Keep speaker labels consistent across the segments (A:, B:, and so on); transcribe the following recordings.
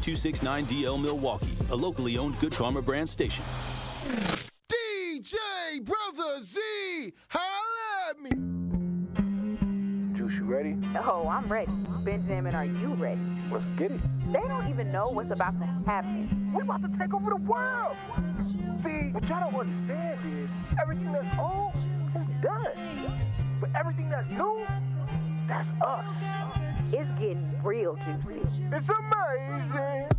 A: 269DL Milwaukee, a locally owned Good Karma brand station.
B: DJ Brother Z, holla at me.
C: Juice, you ready?
D: Oh, I'm ready. Benjamin, are you ready?
C: Let's get it.
D: They don't even know what's about to happen.
C: We're about to take over the world. See, what y'all don't understand is everything that's old is done. But everything that's new, that's us.
D: It's getting real juicy.
C: It's amazing.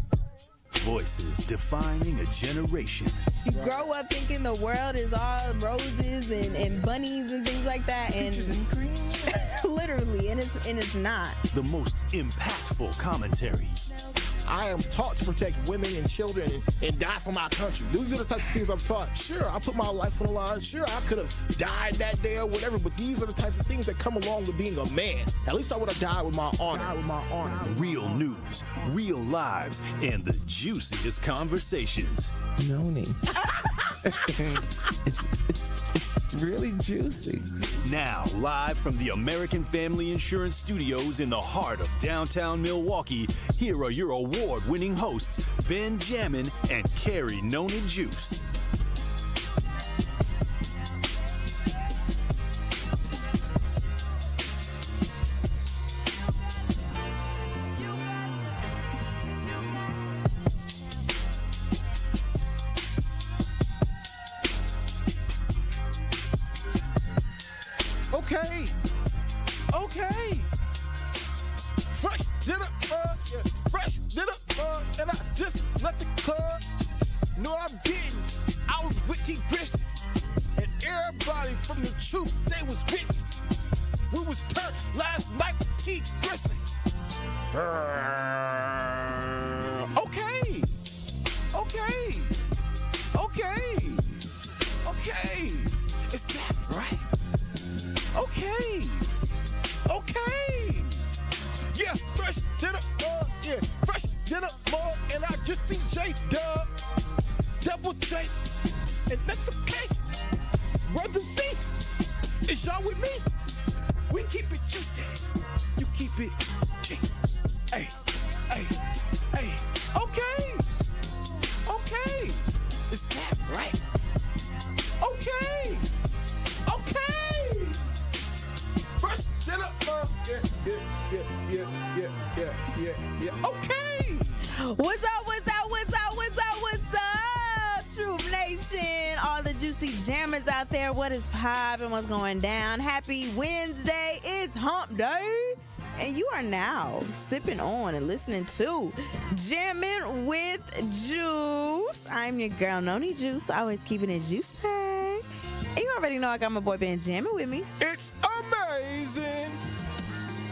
A: Voices defining a generation.
E: You grow up thinking the world is all roses and bunnies and things like that, and literally, and it's not.
A: The most impactful commentary.
B: I am taught to protect women and children and die for my country. These are the types of things I'm taught. Sure, I put my life on the line. Sure, I could have died that day or whatever, but these are the types of things that come along with being a man. At least I would have died with my honor.
A: Real news, real lives, and the juiciest conversations.
F: Noni. It's really juicy.
A: Now, live from the American Family Insurance Studios in the heart of downtown Milwaukee, here are your award-winning hosts, Ben Jammin and Carrie Noni Juice.
B: Okay. Fresh dinner, yeah. Fresh dinner, and I just left the club. No, I'm getting. I was with T. Grizzly, and everybody from the truth, they was with me. We was turned last night with T. Grizzly. Okay. It's that, right? Okay. Yeah, fresh dinner, yeah, fresh dinner, and I just see J-Dub, Double J, and that's okay. Brother Z, is y'all with me? We keep it juicy, you keep it G. Hey, okay, is that right? Okay. Fresh dinner, yeah. Okay.
E: What's up, Troop Nation? All the juicy jammers out there. What is poppin'? What's going down? Happy Wednesday. It's hump day. And you are now sipping on and listening to Jammin' with Juice. I'm your girl, Noni Juice. Always keeping it juicy. And you already know I got my boy Ben Jammin' with me.
B: It's amazing.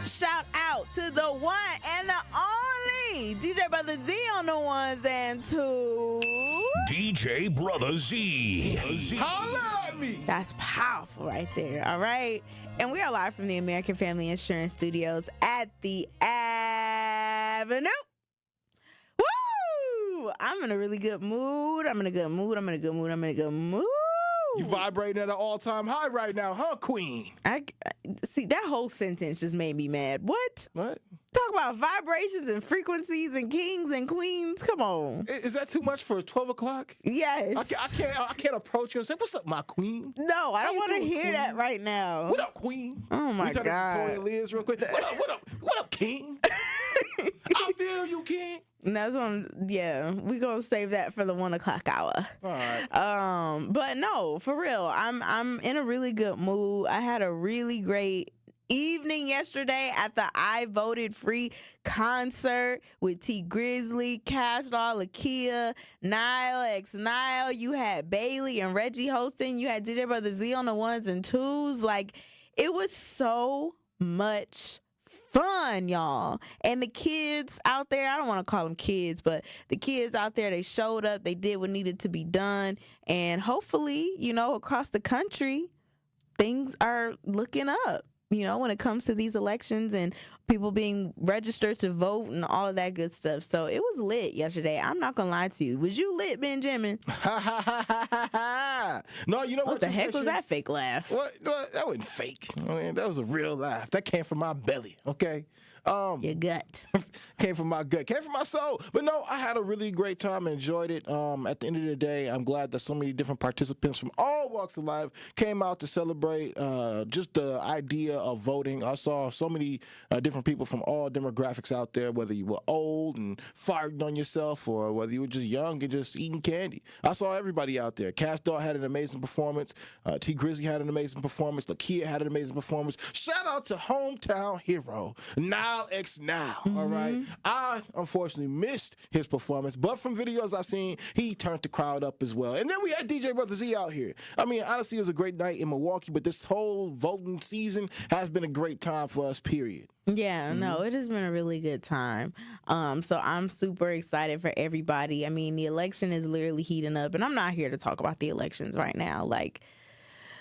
E: Shout out to the one and the only DJ Brother Z on the ones and twos.
G: DJ Brother Z.
B: Holla at me.
E: That's powerful right there, all right? And we are live from the American Family Insurance Studios at the Avenue. Woo! I'm in a really good mood.
B: You vibrating at an all-time high right now, huh, Queen?
E: I see, that whole sentence just made me mad. What? Talk about vibrations and frequencies and kings and queens. Come on.
B: Is that too much for 12 o'clock?
E: Yes.
B: I can't approach you and say, "What's up, my queen?"
E: No, I don't want to hear
B: queen?
E: that right now.
B: What up, queen?
E: Oh my
B: God. Victoria Liz real quick. What up, king? I feel you, king.
E: And that's one, we're gonna save that for the 1 o'clock hour.
B: All right.
E: But no, for real, I'm in a really good mood. I had a really great evening yesterday at the I Voted Free concert with T Grizzly, Cash Doll, Lakia, Nile, X Nile. You had Bailey and Reggie hosting. You had DJ Brother Z on the ones and twos. Like, it was so much fun, y'all. And the kids out there, I don't want to call them kids, but the kids out there, they showed up, they did what needed to be done, and hopefully, across the country, things are looking up, when it comes to these elections and people being registered to vote and all of that good stuff. So it was lit yesterday. I'm not gonna lie to you. Was you lit, Benjamin?
B: No, you know
E: what the heck was that fake laugh?
B: What? No, that wasn't fake. I mean, that was a real laugh. That came from my belly, okay?
E: Your gut.
B: Came from my gut, came from my soul. But no, I had a really great time and enjoyed it. At the end of the day, I'm glad that so many different participants from all walks of life came out to celebrate just the idea of voting. I saw so many different people from all demographics out there, whether you were old and farting on yourself or whether you were just young and just eating candy. I saw everybody out there. Cash Doll had an amazing performance. T Grizzly had an amazing performance. Lakia had an amazing performance. Shout out to hometown hero, Nile X Now. All right. I unfortunately missed his performance, but from videos I've seen, he turned the crowd up as well. And then we had DJ Brother Z out here. I mean, honestly, it was a great night in Milwaukee, but this whole voting season has been a great time for us, period.
E: Yeah, no, it has been a really good time. So I'm super excited for everybody. I mean, the election is literally heating up, and I'm not here to talk about the elections right now. Like,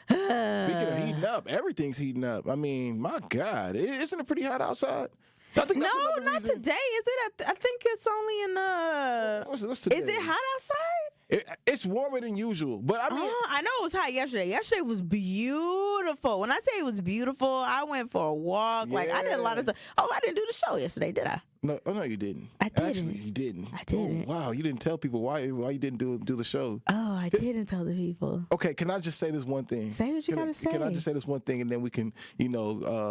B: speaking of heating up, everything's heating up. I mean, my God, isn't it pretty hot outside? I think that's
E: no, not
B: reason.
E: today. Is it? I think it's only in the.
B: What's today?
E: Is it hot outside?
B: It's warmer than usual, but I mean,
E: I know it was hot yesterday. Yesterday was beautiful. When I say it was beautiful, I went for a walk. Yeah. Like I did a lot of stuff. Oh, I didn't do the show yesterday, did I?
B: No, you didn't.
E: I didn't.
B: Actually, you didn't.
E: I didn't.
B: Oh, wow, you didn't tell people why you didn't do the show.
E: Oh, I didn't tell the people.
B: Okay, can I just say this one thing?
E: Say what you gotta say.
B: Can I just say this one thing, and then we can,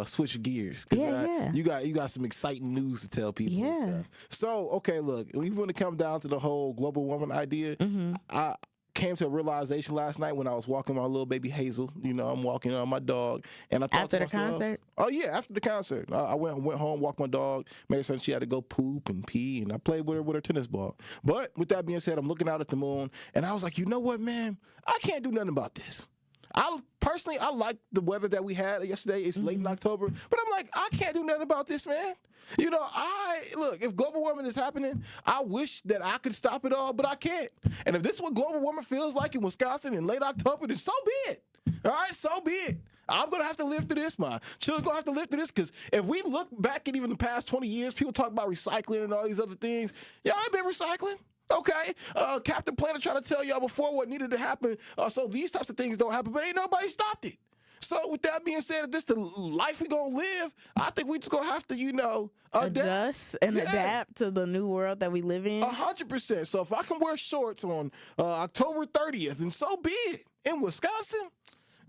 B: switch gears?
E: Yeah.
B: You got some exciting news to tell people.
E: Yeah.
B: And stuff. So, okay, look, even when it comes down to the whole global warming idea, I came to a realization last night when I was walking my little baby Hazel. I'm walking on my dog, and I thought
E: after
B: to
E: the
B: myself,
E: concert.
B: Oh yeah, after the concert, I went home, walked my dog, made sure she had to go poop and pee, and I played with her with her tennis ball. But with that being said, I'm looking out at the moon, and I was like, you know what, man, I can't do nothing about this. I like the weather that we had yesterday. It's late in October, but I'm like, I can't do nothing about this, man. Look, if global warming is happening, I wish that I could stop it all, but I can't. And if this is what global warming feels like in Wisconsin in late October, then so be it. All right, so be it. I'm going to have to live through this, my children going to have to live through this, because if we look back at even the past 20 years, people talk about recycling and all these other things. Y'all ain't been recycling. Okay, Captain Planet tried to tell y'all before what needed to happen, so these types of things don't happen, but ain't nobody stopped it. So with that being said, if this the life we gonna live, I think we just gonna have to,
E: adjust and adapt to the new world that we live in.
B: 100%. So if I can wear shorts on October 30th, and so be it, in Wisconsin.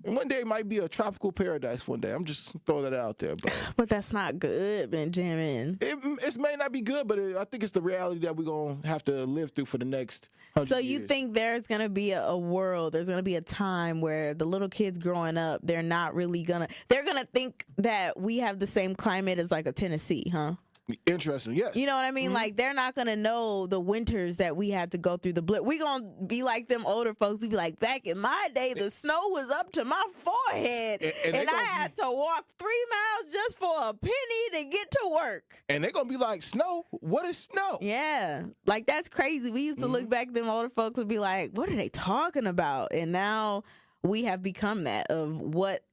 B: And one day it might be a tropical paradise one day. I'm just throwing that out there.
E: But that's not good, Benjamin.
B: It may not be good, but I think it's the reality that we're going to have to live through for the next 100
E: So
B: years.
E: you think there's going to be a world, there's going to be a time where the little kids growing up, they're not really going to, they're going to think that we have the same climate as like a Tennessee, huh?
B: Interesting, yes.
E: You know what I mean? Like, they're not going to know the winters that we had to go through. We going to be like them older folks. We be like, back in my day, the snow was up to my forehead. And I had to walk 3 miles just for a penny to get to work.
B: And they're going to be like, snow? What is snow?
E: Yeah. Like, that's crazy. We used to look back, them older folks would be like, what are they talking about? And now we have become that of what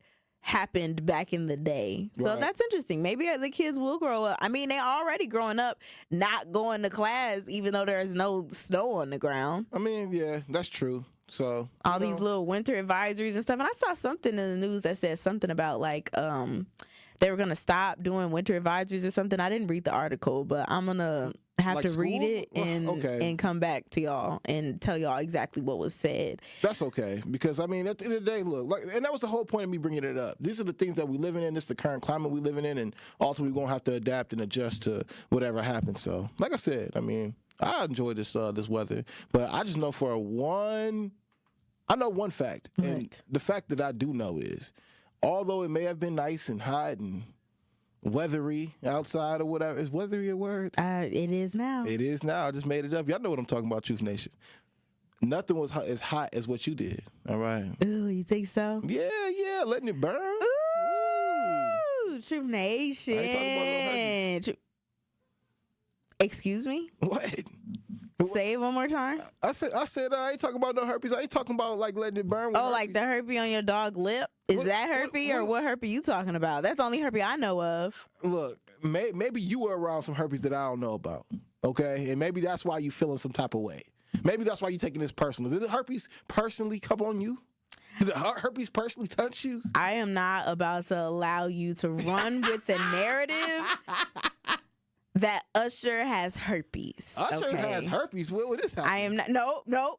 E: happened back in the day. So that's interesting. Maybe the kids will grow up. I mean, they're already growing up not going to class even though there's no snow on the ground.
B: I mean, yeah, that's true. So
E: all these little winter advisories and stuff. And I saw something in the news that said something about like they were gonna stop doing winter advisories or something. I didn't read the article, but I'm gonna have
B: like
E: to
B: school?
E: read it and come back to y'all and tell y'all exactly what was said.
B: That's okay, because I mean, at the end of the day, look, and that was the whole point of me bringing it up. These are the things that we living in. This is the current climate we living in, and ultimately we're gonna have to adapt and adjust to whatever happens. So, like I said, I mean, I enjoy this weather, but I just know I know one fact, and the fact that I do know is, although it may have been nice and hot and weathery outside or whatever. Is weathery a word?
E: It is now.
B: It is now. I just made it up. Y'all know what I'm talking about, Truth Nation. Nothing was as hot as what you did. All right.
E: Ooh, you think so?
B: Yeah, letting it burn.
E: Ooh, Truth Nation.
B: I ain't talking about no herpes.
E: Excuse me?
B: What?
E: Say it one more time.
B: I said I ain't talking about no herpes. I ain't talking about like letting it burn.
E: Oh, like the herpes on your dog lip? Is that herpes or what herpes you talking about? That's the only herpes I know of.
B: Look, maybe you were around some herpes that I don't know about. Okay, and maybe that's why you feeling some type of way. Maybe that's why you taking this personal. Did the herpes personally come on you? Did the herpes personally touch you?
E: I am not about to allow you to run with the narrative that Usher has herpes.
B: Usher has herpes. What would this happen?
E: I am not.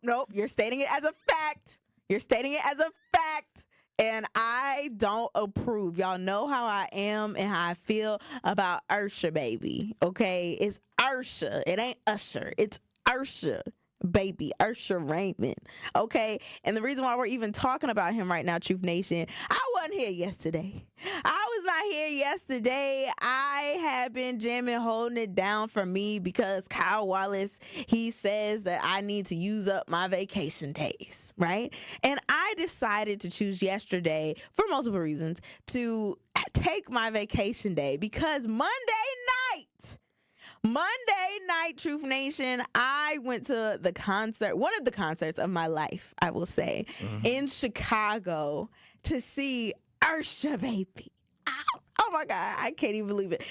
E: Nope. You're stating it as a fact. And I don't approve. Y'all know how I am and how I feel about Usher, baby. Okay? It's Usher. It ain't Usher. It's Usher, baby. Usher Raymond. Okay? And the reason why we're even talking about him right now, Truth Nation, I wasn't here yesterday. I was not here yesterday. I have been jamming, holding it down for me because Kyle Wallace, he says that I need to use up my vacation days, right? And I decided to choose yesterday, for multiple reasons, to take my vacation day because Monday night, Truth Nation, I went to the concert, one of the concerts of my life, I will say, in Chicago to see Usher, baby. Oh my God, I can't even believe it.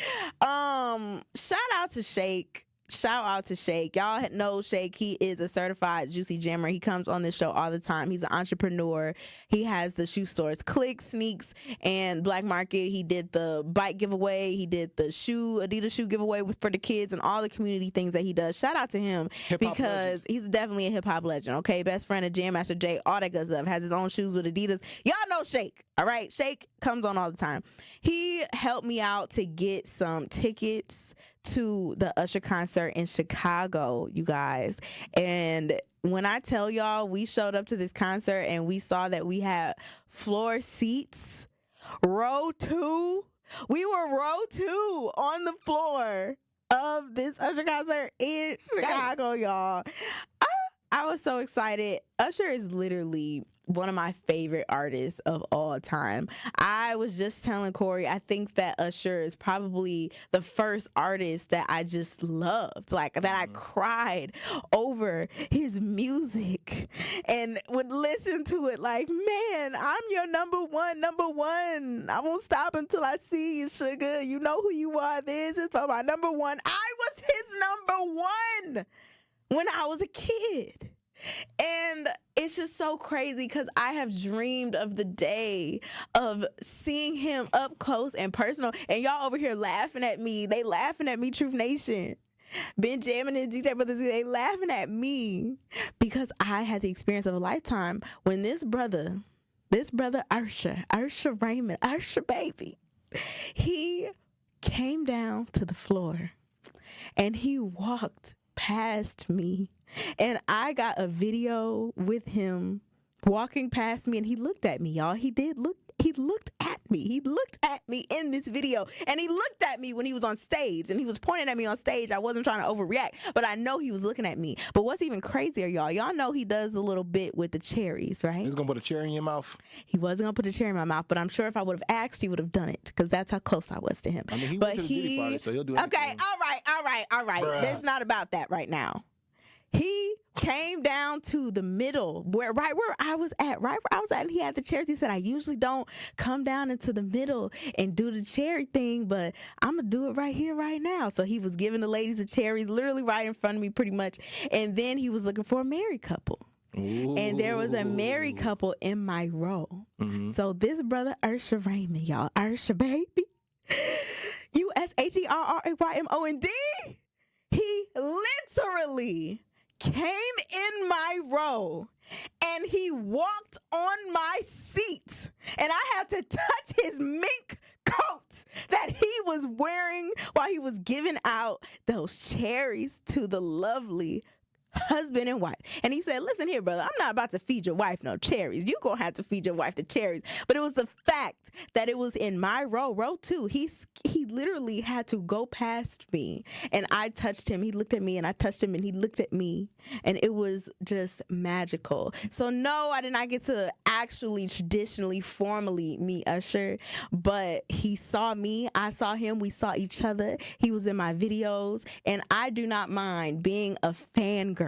E: Shout out to Shake. Y'all know Shake. He is a certified juicy jammer. He comes on this show all the time. He's an entrepreneur. He has the shoe stores Click, Sneaks, and Black Market. He did the bike giveaway. He did the Adidas shoe giveaway for the kids and all the community things that he does. Shout out to him because he's definitely a hip hop legend. Okay, best friend of Jam Master Jay, all that good stuff. Has his own shoes with Adidas. Y'all know Shake. All right, Shake comes on all the time. He helped me out to get some tickets to the Usher concert in Chicago, you guys. And when I tell y'all, we showed up to this concert and we saw that we had floor seats, row 2. We were row 2 on the floor of this Usher concert in Chicago, y'all. I was so excited. Usher is literally one of my favorite artists of all time. I was just telling Corey, I think that Usher is probably the first artist that I just loved, like that I cried over his music and would listen to it like, man, I'm your number one. I won't stop until I see you, sugar. You know who you are. This is for my number one. I was his number one when I was a kid. And it's just so crazy because I have dreamed of the day of seeing him up close and personal. And y'all over here laughing at me. They laughing at me, Truth Nation. Ben Jammin and DJ Brothers, they laughing at me because I had the experience of a lifetime when this brother Usher Raymond, Usher baby, he came down to the floor and he walked past me. And I got a video with him walking past me and he looked at me, y'all. He looked at me. He looked at me in this video. And he looked at me when he was on stage and he was pointing at me on stage. I wasn't trying to overreact, but I know he was looking at me. But what's even crazier, y'all know he does a little bit with the cherries, right?
B: He's going to put a cherry in your mouth?
E: He wasn't going to put a cherry in my mouth, but I'm sure if I would have asked, he would have done it because that's how close I was to him.
B: I mean, he went to the Diddy party, so he'll do anything. Okay,
E: all right. It's not about that right now. He came down to the middle, right where I was at, and he had the chairs. He said, I usually don't come down into the middle and do the cherry thing, but I'm going to do it right here, right now. So he was giving the ladies the cherries literally right in front of me pretty much. And then he was looking for a married couple. Ooh. And there was a married couple in my row. Mm-hmm. So this brother, Usher Raymond, y'all, Usher baby, USHERRAYMOND, he literally came in my row and he walked on my seat and I had to touch his mink coat that he was wearing while he was giving out those cherries to the lovely husband and wife. And he said, listen here, brother, I'm not about to feed your wife no cherries. You're going to have to feed your wife the cherries. But it was the fact that it was in my row 2. He literally had to go past me and I touched him. He looked at me and I touched him and he looked at me and it was just magical. So no, I did not get to actually traditionally, formally meet Usher, but he saw me, I saw him, we saw each other. He was in my videos and I do not mind being a fangirl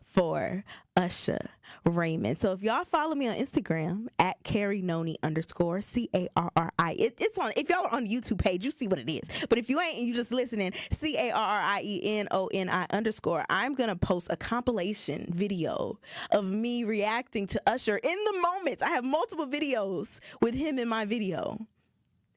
E: for Usher Raymond. So if y'all follow me on Instagram at Carrie Noni _ CARRI. It's on, if y'all are on the YouTube page, you see what it is. But if you ain't and you just listening, CARRIENONI _ I'm gonna post a compilation video of me reacting to Usher in the moment. I have multiple videos with him in my video.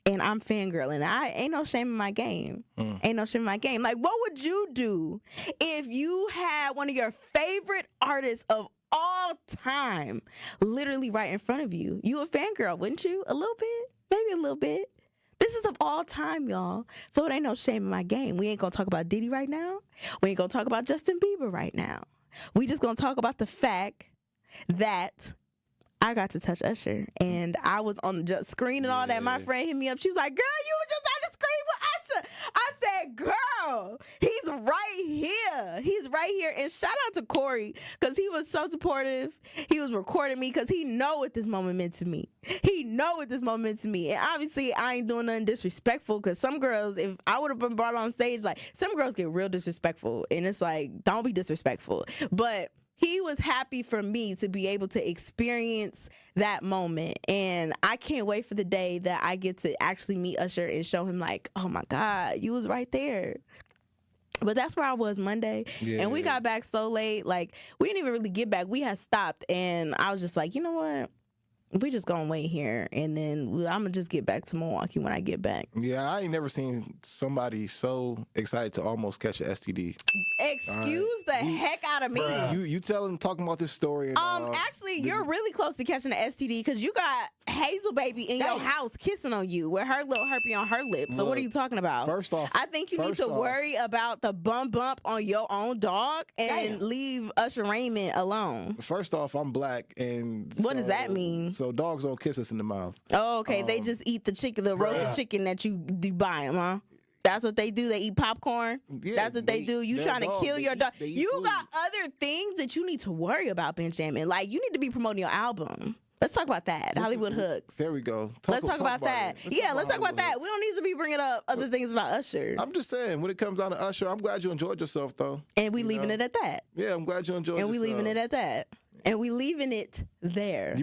E: and I'm fangirling. I ain't no shame in my game. Ain't no shame in my game. Like, what would you do if you had one of your favorite artists of all time literally right in front of you? You a fangirl, wouldn't you? A little bit, maybe a little bit. This is of all time, y'all. So it ain't no shame in my game. We ain't gonna talk about Diddy right now. We ain't gonna talk about Justin Bieber right now. We just gonna talk about the fact that I got to touch Usher, and I was on the screen and all that. My friend hit me up. She was like, girl, you were just on the screen with Usher. I said, girl, he's right here. He's right here. And shout out to Corey, because he was so supportive. He was recording me because he know what this moment meant to me. He know what this moment meant to me. And obviously, I ain't doing nothing disrespectful, because some girls, if I would have been brought on stage, like, some girls get real disrespectful. And it's like, don't be disrespectful. But he was happy for me to be able to experience that moment. And I can't wait for the day that I get to actually meet Usher and show him, like, oh my God, you was right there. But that's where I was Monday. And we got back so late. Like, we didn't even really get back. We had stopped. And I was just like, you know what? We just gonna wait here, and then I'm gonna just get back to Milwaukee when I get back.
B: Yeah, I ain't never seen somebody so excited to almost catch an STD.
E: Excuse the heck out of me.
B: You tell him, talking about this story. And,
E: actually, you're really close to catching an STD, because you got Hazel Baby in your house kissing on you with her little herpes on her lips. So what are you talking about?
B: First off,
E: I think you need to worry about the bump on your own dog and leave Usher Raymond alone.
B: First off, I'm black, and
E: what does that mean?
B: So dogs don't kiss us in the mouth.
E: Oh, okay. They just eat the chicken, the roasted chicken that you buy them, huh? That's what they do. They eat popcorn.
B: Yeah,
E: that's what they do. You trying to kill your dog. You
B: food.
E: got other things that you need to worry about, Benjamin. Like, you need to be promoting your album. Let's talk about that. Hollywood Hooks.
B: There we go.
E: Let's talk about that. Let's talk about that. We don't need to be bringing up other things about Usher.
B: I'm just saying, when it comes down to Usher, I'm glad you enjoyed yourself, though.
E: And we leaving it at that.
B: Yeah, I'm glad you enjoyed yourself.
E: And we leaving it at that. And we leaving it there.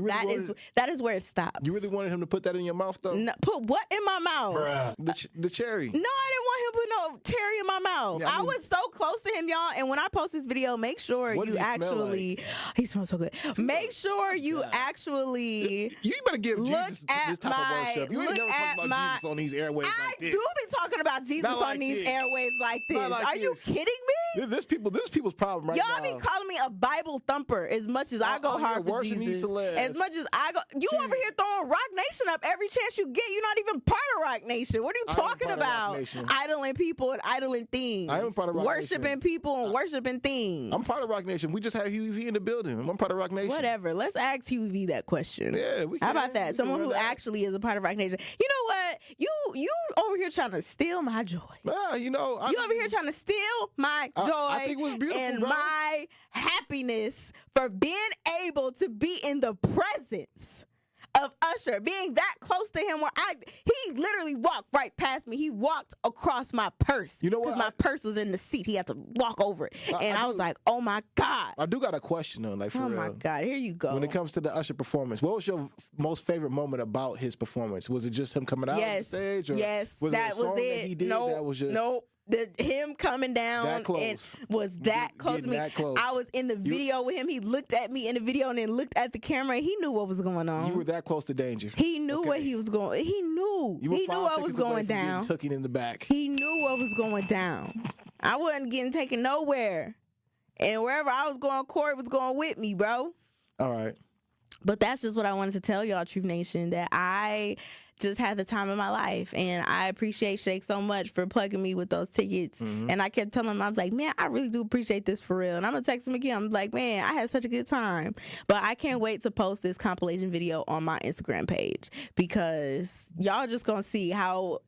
E: That is where it stops.
B: You really wanted him to put that in your mouth, though?
E: No, put what in my mouth?
B: The cherry.
E: No, I didn't want him to put no cherry in my mouth.
B: Yeah,
E: I was so close to him, y'all. And when I post this video, make sure you actually. He smells so good. Make sure you actually.
B: You better give Jesus this type of worship. You ain't never talking about Jesus on these airwaves like this.
E: I do be talking about Jesus on these airwaves like this. Are you kidding me?
B: This people's problem right now.
E: Y'all be calling me a Bible thumper as much as I go hard for Jesus. As much as I go, you over here throwing Rock Nation up every chance you get. You're not even part of Rock Nation. What are you talking about? Idling people and idling things.
B: I am part of Rock Nation.
E: Worshiping people and worshiping things.
B: I'm part of Rock Nation. We just had Huey V in the building. I'm part of Rock Nation.
E: Whatever. Let's ask Huey V that question.
B: Yeah, we can.
E: How about that? Someone who actually is a part of Rock Nation. You know what? You over here trying to steal my joy.
B: You over
E: here trying to steal my joy.
B: I think it was beautiful,
E: and
B: bro.
E: my happiness for being able to be in the presence of Usher, being that close to him, where he literally walked right past me. He walked across my purse.
B: You know what?
E: Because my purse was in the seat. He had to walk over it. And I was like, oh my God.
B: I do got a question though, like for real.
E: Oh my God, here you go.
B: When it comes to the Usher performance, what was your most favorite moment about his performance? Was it just him coming out on the stage? Or
E: yes,
B: was
E: that
B: it a song
E: was it.
B: That he did that was just
E: nope. Him coming down
B: that close.
E: And was that close to me.
B: That close.
E: I was in the video with him. He looked at me in the video and then looked at the camera. He knew what was going on.
B: You were that close to danger.
E: He knew what he was going. He knew. He knew what was going down.
B: Tucking in the back.
E: He knew what was going down. I wasn't getting taken nowhere, and wherever I was going, Corey was going with me, bro.
B: All right.
E: But that's just what I wanted to tell y'all, Truth Nation, that I just had the time of my life, and I appreciate Shake so much for plugging me with those tickets. And I kept telling him, I was like, man, I really do appreciate this for real. And I'm gonna text him again. I'm like, man, I had such a good time. But I can't wait to post this compilation video on my Instagram page, because y'all just gonna see how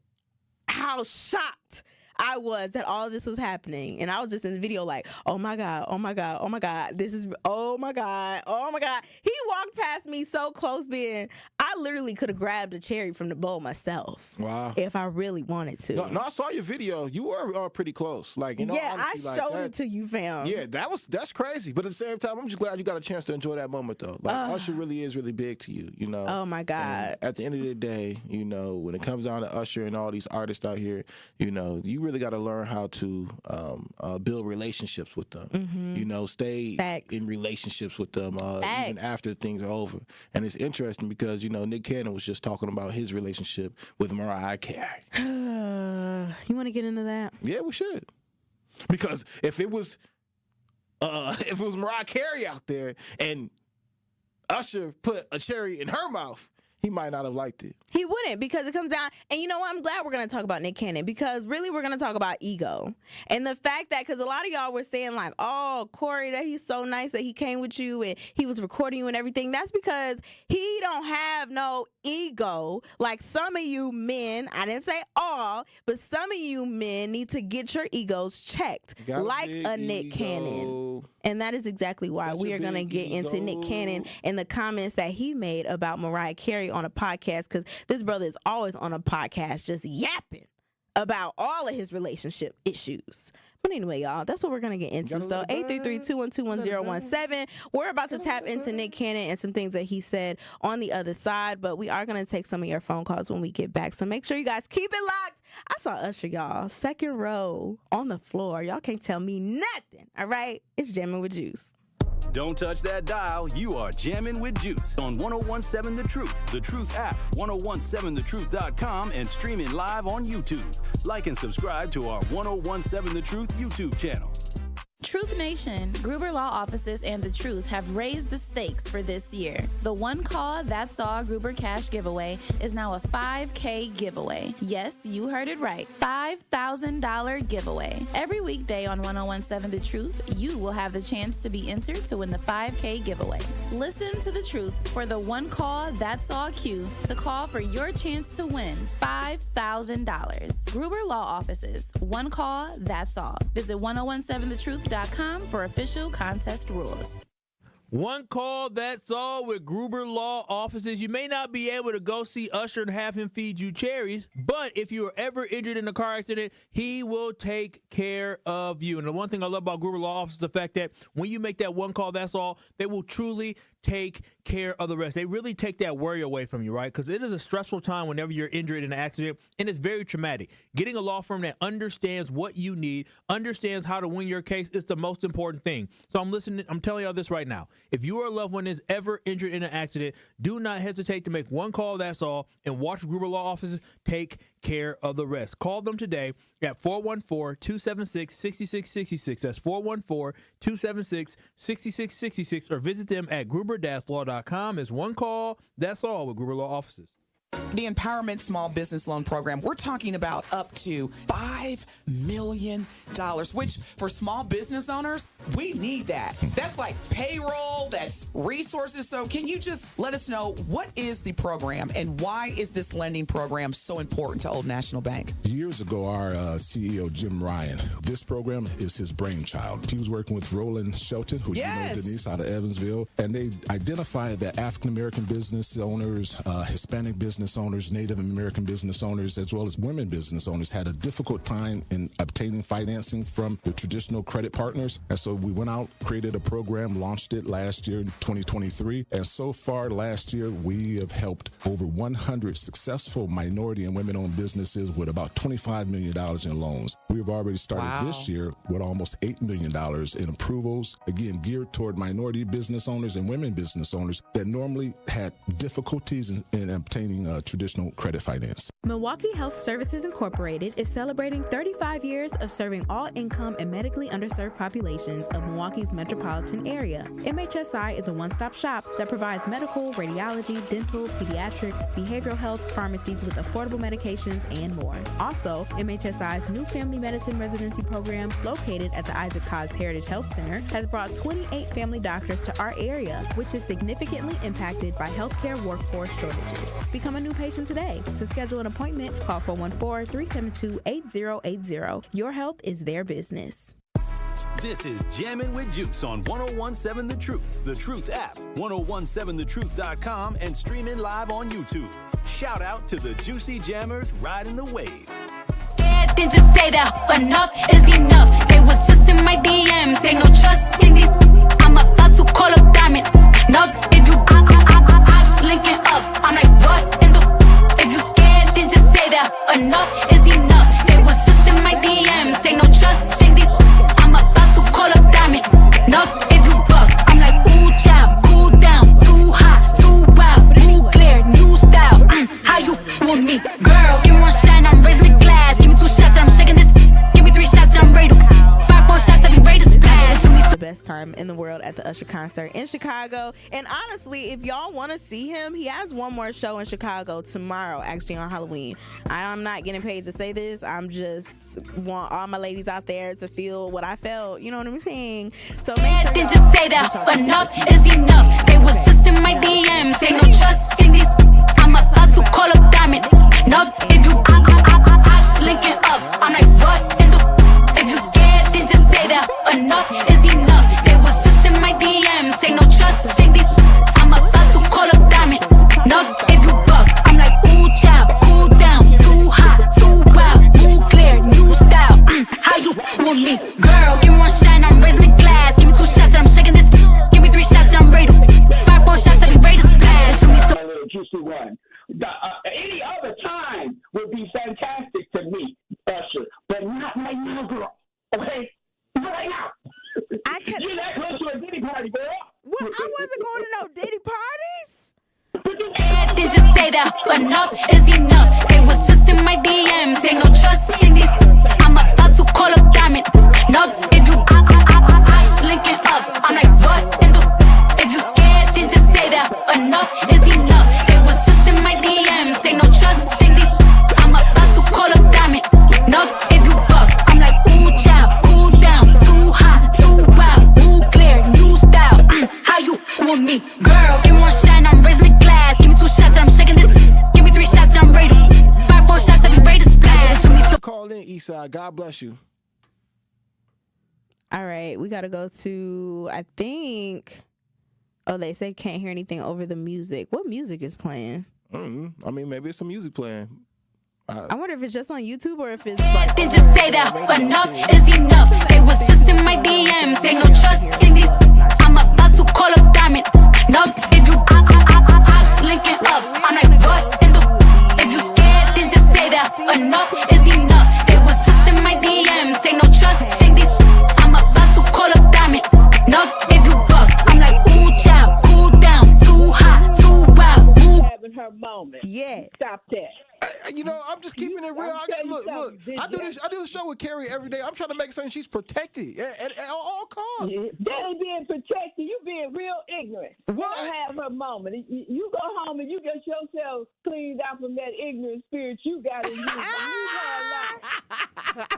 E: shocked I was that all of this was happening. And I was just in the video like, oh my God, oh my God, oh my God. This is, oh my God, oh my God. He walked past me so close, Ben. I literally could have grabbed a cherry from the bowl myself.
B: Wow.
E: If I really wanted to.
B: No, I saw your video. You were pretty close. Like, you know,
E: yeah,
B: honestly,
E: I showed it to you, fam.
B: Yeah, that's crazy. But at the same time, I'm just glad you got a chance to enjoy that moment, though. Like, Usher really is really big to you, you know.
E: Oh my God.
B: And at the end of the day, you know, when it comes down to Usher and all these artists out here, you know, you really got to learn how to build relationships with them. You know, stay in relationships with them even after things are over. And it's interesting because, you know, Nick Cannon was just talking about his relationship with Mariah Carey.
E: You want to get into that?
B: Yeah, we should. Because if it was Mariah Carey out there and Usher put a cherry in her mouth, he might not have liked it.
E: He wouldn't, because it comes down, and you know what? I'm glad we're going to talk about Nick Cannon, because really we're going to talk about ego. And the fact that, because a lot of y'all were saying like, oh, Corey, that he's so nice that he came with you and he was recording you and everything. That's because he don't have no ego like some of you men. I didn't say all, but some of you men need to get your egos checked like a Nick Cannon. And that is exactly why we are going to get into Nick Cannon and the comments that he made about Mariah Carey on a podcast, because this brother is always on a podcast just yapping about all of his relationship issues. But anyway, y'all, that's what we're going to get into. So 833-212-1017. We're about to tap into Nick Cannon and some things that he said on the other side, but we are going to take some of your phone calls when we get back. So make sure you guys keep it locked. I saw Usher, y'all, second row on the floor. Y'all can't tell me nothing, all right? It's Jammin' with Juice.
A: Don't touch that dial. You are jamming with Juice on 1017 The Truth, The Truth app, 1017thetruth.com, and streaming live on YouTube. Like and subscribe to our 1017 The Truth YouTube channel.
H: Truth Nation, Gruber Law Offices and The Truth have raised the stakes for this year. The One Call That's All Gruber Cash giveaway is now a $5K giveaway. Yes, you heard it right. $5,000 giveaway. Every weekday on 1017 The Truth, you will have the chance to be entered to win the $5K giveaway. Listen to The Truth for the One Call That's All cue to call for your chance to win $5,000. Gruber Law Offices, One Call That's All. Visit 1017thetruth.com for official contest rules.
I: One Call That's All with Gruber Law Offices. You may not be able to go see Usher and have him feed you cherries, but if you are ever injured in a car accident, he will take care of you. And the one thing I love about Gruber Law Offices is the fact that when you make that one call, that's all, they will truly take care of the rest. They really take that worry away from you, right? Because it is a stressful time whenever you're injured in an accident, and it's very traumatic. Getting a law firm that understands what you need, understands how to win your case is the most important thing. So I'm telling y'all this right now. If your loved one is ever injured in an accident, do not hesitate to make one call, that's all, and watch Gruber Law Offices take care of the rest. Call them today at 414-276-6666. That's 414-276-6666, or visit them at gruber-law.com. It's One Call That's All with Gruber Law Offices.
J: The Empowerment Small Business Loan Program, we're talking about up to $5 million, which for small business owners, we need that. That's like payroll, that's resources. So can you just let us know, what is the program and why is this lending program so important to Old National Bank?
K: Years ago, our CEO, Jim Ryan, this program is his brainchild. He was working with Roland Shelton, who you know, Denise, out of Evansville, and they identified that African-American business owners, Hispanic business owners, Native American business owners, as well as women business owners had a difficult time in obtaining financing from the traditional credit partners. And so we went out, created a program, launched it last year in 2023. And so far last year, we have helped over 100 successful minority and women-owned businesses with about $25 million in loans. We've already started this year with almost $8 million in approvals, again, geared toward minority business owners and women business owners that normally had difficulties in obtaining traditional credit finance.
E: Milwaukee Health Services Incorporated is celebrating 35 years of serving all income and medically underserved populations of Milwaukee's metropolitan area. MHSI is a one-stop shop that provides medical, radiology, dental, pediatric, behavioral health, pharmacies with affordable medications, and more. Also, MHSI's new family medicine residency program, located at the Isaac Cogg's Heritage Health Center, has brought 28 family doctors to our area, which is significantly impacted by healthcare workforce shortages. Become a new patient today. To schedule an appointment, call 414-372-8080. Your health is their business.
A: This is Jammin' with Juice on 1017 The Truth, The Truth app, 1017thetruth.com, and streaming live on YouTube. Shout out to the Juicy Jammers riding the wave.
L: Scared, then just say that enough is enough. They was just in my DMs, ain't no trust in these. I'm about to call up Diamond. No, if you I'm linking up, I'm like, what in the? If you scared, then just say that enough is enough. They was just in my DMs, ain't no trust in these. I'm about to call up Diamond. No, if you buck, I'm like, ooh, child, cool down, too hot, too wild, new glare, new
E: time in the world at the Usher Concert in Chicago. And honestly, if y'all want to see him, he has one more show in Chicago tomorrow, actually on Halloween. I'm not getting paid to say this. I'm just want all my ladies out there to feel what I felt. You know what I'm saying? So make sure
L: didn't just say that enough is enough. They was just in my DMs. Ain't no trust in these. I'm about to call up Diamond. No, if you I'm linking up. I'm like, what in the if you scared, then just say that enough is enough. They was just in my DMs. Ain't no trust in these. I'm about to call up Diamond. No, if you buck, I'm like, ooh, child, cool down, too hot, too wild, move clear, new style. How you with me, girl? Give me one shine, I'm raising the glass. Give me 2 shots, and I'm shaking this. Give me 3 shots, and I'm ready to 5 more shots, and I'm ready to splash. Do me so.
C: A little juicy one. Any other time would be fantastic to me, Usher, but not right now, girl. Okay, not right now. You're not close to a Diddy party, girl.
E: What? I wasn't going to no Diddy parties.
L: Scared, then just say that enough is enough. They was just in my DMs. Ain't no trust in these. I'm about to call up Diamond. No, if you I'm linking up. I'm like, what in the if you scared, then just say that enough is enough. They was just in my DMs. Ain't no trust in these. I'm about to call up Diamond. No, if you buck, I'm like, ooh, child, cool down, too hot, too wild, move clear, new style. How you with me, girl? Give me one shine, I'm raising the glass. Give me 2 shots, and I'm shaking this. Give me 3 shots, and I'm ready to 5 more shots, and I'm ready to splash. Do me so.
B: Call in, Eastside. God bless you.
E: All right, we got to go to, I think, oh, they say can't hear anything over the music. What music is playing?
B: I mean, maybe it's some music playing.
E: I wonder if it's just on YouTube or if it's
L: like. Then just say that enough is enough. They was just in my DMs. Ain't no trust in these. I'm about to call up Diamond. No, if you I'm linking up. I'm like, what in the if you scared, then just say that enough is enough. They was just in my DMs. Ain't no trust in these. I'm about to call up Diamond. No, if you buck, I'm like, ooh, child, cool down, too hot, too wild, move.
M: Having her moment.
E: Yeah.
M: Stop that.
B: You know, I'm just keeping it real. Look. I do this show with Carrie every day. I'm trying to make certain she's protected at all costs.
M: That ain't being protected. You being real ignorant.
B: What?
M: You have her moment. You go home and you get yourself cleaned out from that ignorant spirit you got in you.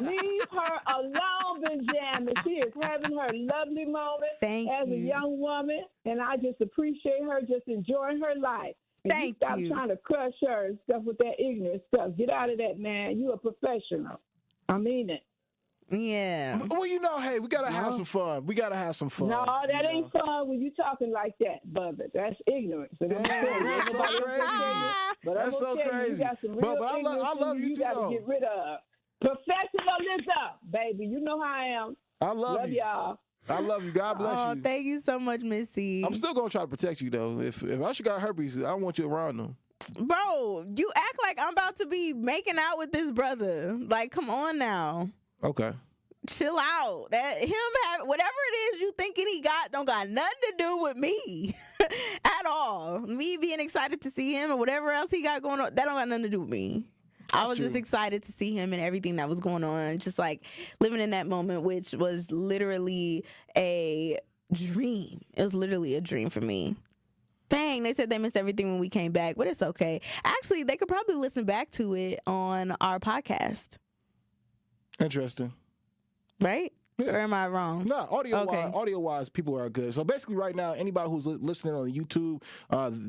M: Leave her alone, Benjamin. She is having her lovely moment as a young woman, and I just appreciate her just enjoying her life. And stop trying to crush her and stuff with that ignorant stuff. Get out of that, man. You a professional. I mean it.
E: Yeah.
B: Well, you know, hey, we gotta have some fun. No,
M: that ain't fun when you talking like that, Bubba. That's ignorance. And
B: that's so crazy. That's so crazy.
M: You got some real
B: I love you too.
M: You gotta get rid of professionalism, baby. You know how I am.
B: I love you.
M: Y'all.
B: I love you. God bless you.
E: Oh, thank you so much, Missy.
B: I'm still gonna try to protect you though. If Usher got herpes, I don't want you around them.
E: Bro, you act like I'm about to be making out with this brother. Like, come on now.
B: Okay.
E: Chill out. That him have whatever it is you thinking he got don't got nothing to do with me at all. Me being excited to see him or whatever else he got going on, that don't got nothing to do with me. I was just excited to see him and everything that was going on. Just like living in that moment, which was literally a dream. It was literally a dream for me. Dang, they said they missed everything when we came back, but it's okay. Actually, they could probably listen back to it on our podcast.
B: Interesting.
E: Right?
B: Yeah.
E: Or am I wrong?
B: No, audio-wise, people are good. So basically right now, anybody who's listening on YouTube,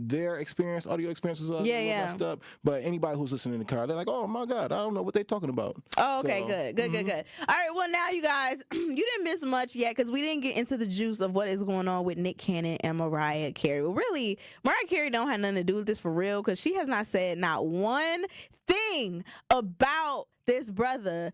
B: their audio experience is messed up. But anybody who's listening in the car, they're like, oh my God, I don't know what they're talking about.
E: Oh, okay, so, good. All right, well now you guys, you didn't miss much yet because we didn't get into the juice of what is going on with Nick Cannon and Mariah Carey. Well, really, Mariah Carey don't have nothing to do with this for real because she has not said not one thing about this brother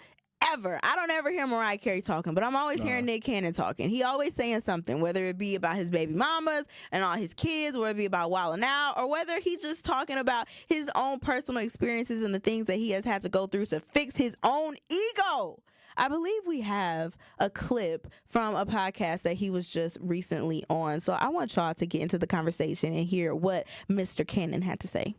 E: ever. I don't ever hear Mariah Carey talking, but I'm always hearing Nick Cannon talking. He always saying something, whether it be about his baby mamas and all his kids, whether it be about wilding out, or whether he's just talking about his own personal experiences and the things that he has had to go through to fix his own ego. I believe we have a clip from a podcast that he was just recently on. So I want y'all to get into the conversation and hear what Mr. Cannon had to say.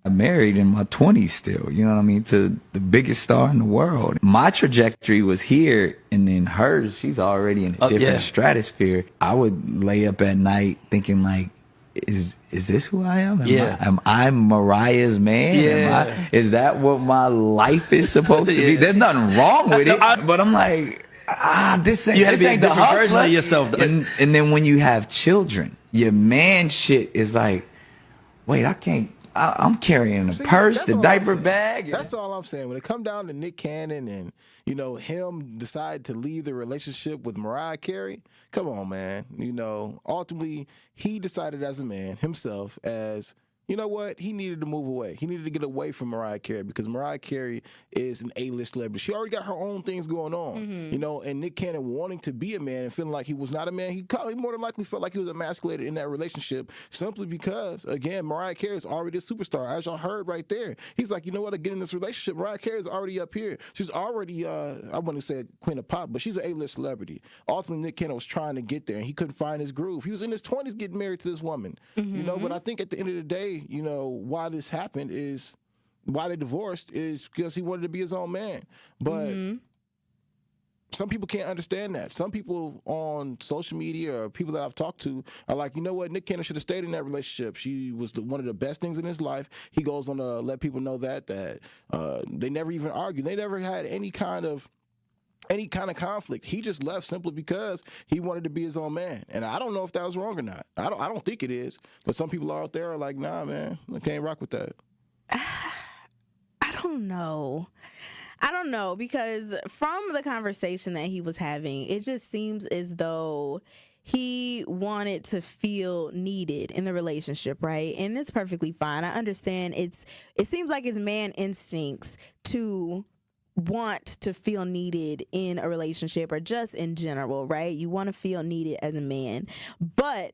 N: I'm married in my 20s still, you know what I mean, to the biggest star in the world. My trajectory was here, and then hers, she's already in a different stratosphere. I would lay up at night thinking like, is this who I am? Am I Mariah's man? Is that what my life is supposed to be? There's nothing wrong with it, but I'm like, this ain't,
O: you had to be a
N: the
O: different version of yourself.
N: And then when you have children, your man shit is like, wait, I'm carrying a purse, the diaper bag.
B: That's all I'm saying. When it come down to Nick Cannon and, you know, him decide to leave the relationship with Mariah Carey, come on, man. You know, ultimately, he decided as a man himself as, you know what? He needed to move away. He needed to get away from Mariah Carey because Mariah Carey is an A-list celebrity. She already got her own things going on, you know, and Nick Cannon wanting to be a man and feeling like he was not a man, he more than likely felt like he was emasculated in that relationship simply because, again, Mariah Carey is already a superstar. As y'all heard right there, he's like, you know what? I get in this relationship. Mariah Carey is already up here. She's already, I wouldn't say queen of pop, but she's an A-list celebrity. Ultimately, Nick Cannon was trying to get there, and he couldn't find his groove. He was in his 20s getting married to this woman, you know, but I think at the end of the day, you know, why this happened is, why they divorced is because he wanted to be his own man. But some people can't understand that. Some people on social media or people that I've talked to are like, you know what, Nick Cannon should have stayed in that relationship. She was one of the best things in his life. He goes on to let people know that they never even argued. They never had any kind of conflict. He just left simply because he wanted to be his own man. And I don't know if that was wrong or not. I don't think it is. But some people out there are like, nah, man, I can't rock with that.
E: I don't know because from the conversation that he was having, it just seems as though he wanted to feel needed in the relationship, right? And it's perfectly fine. I understand it seems like his man instincts to want to feel needed in a relationship or just in general, right? You want to feel needed as a man. But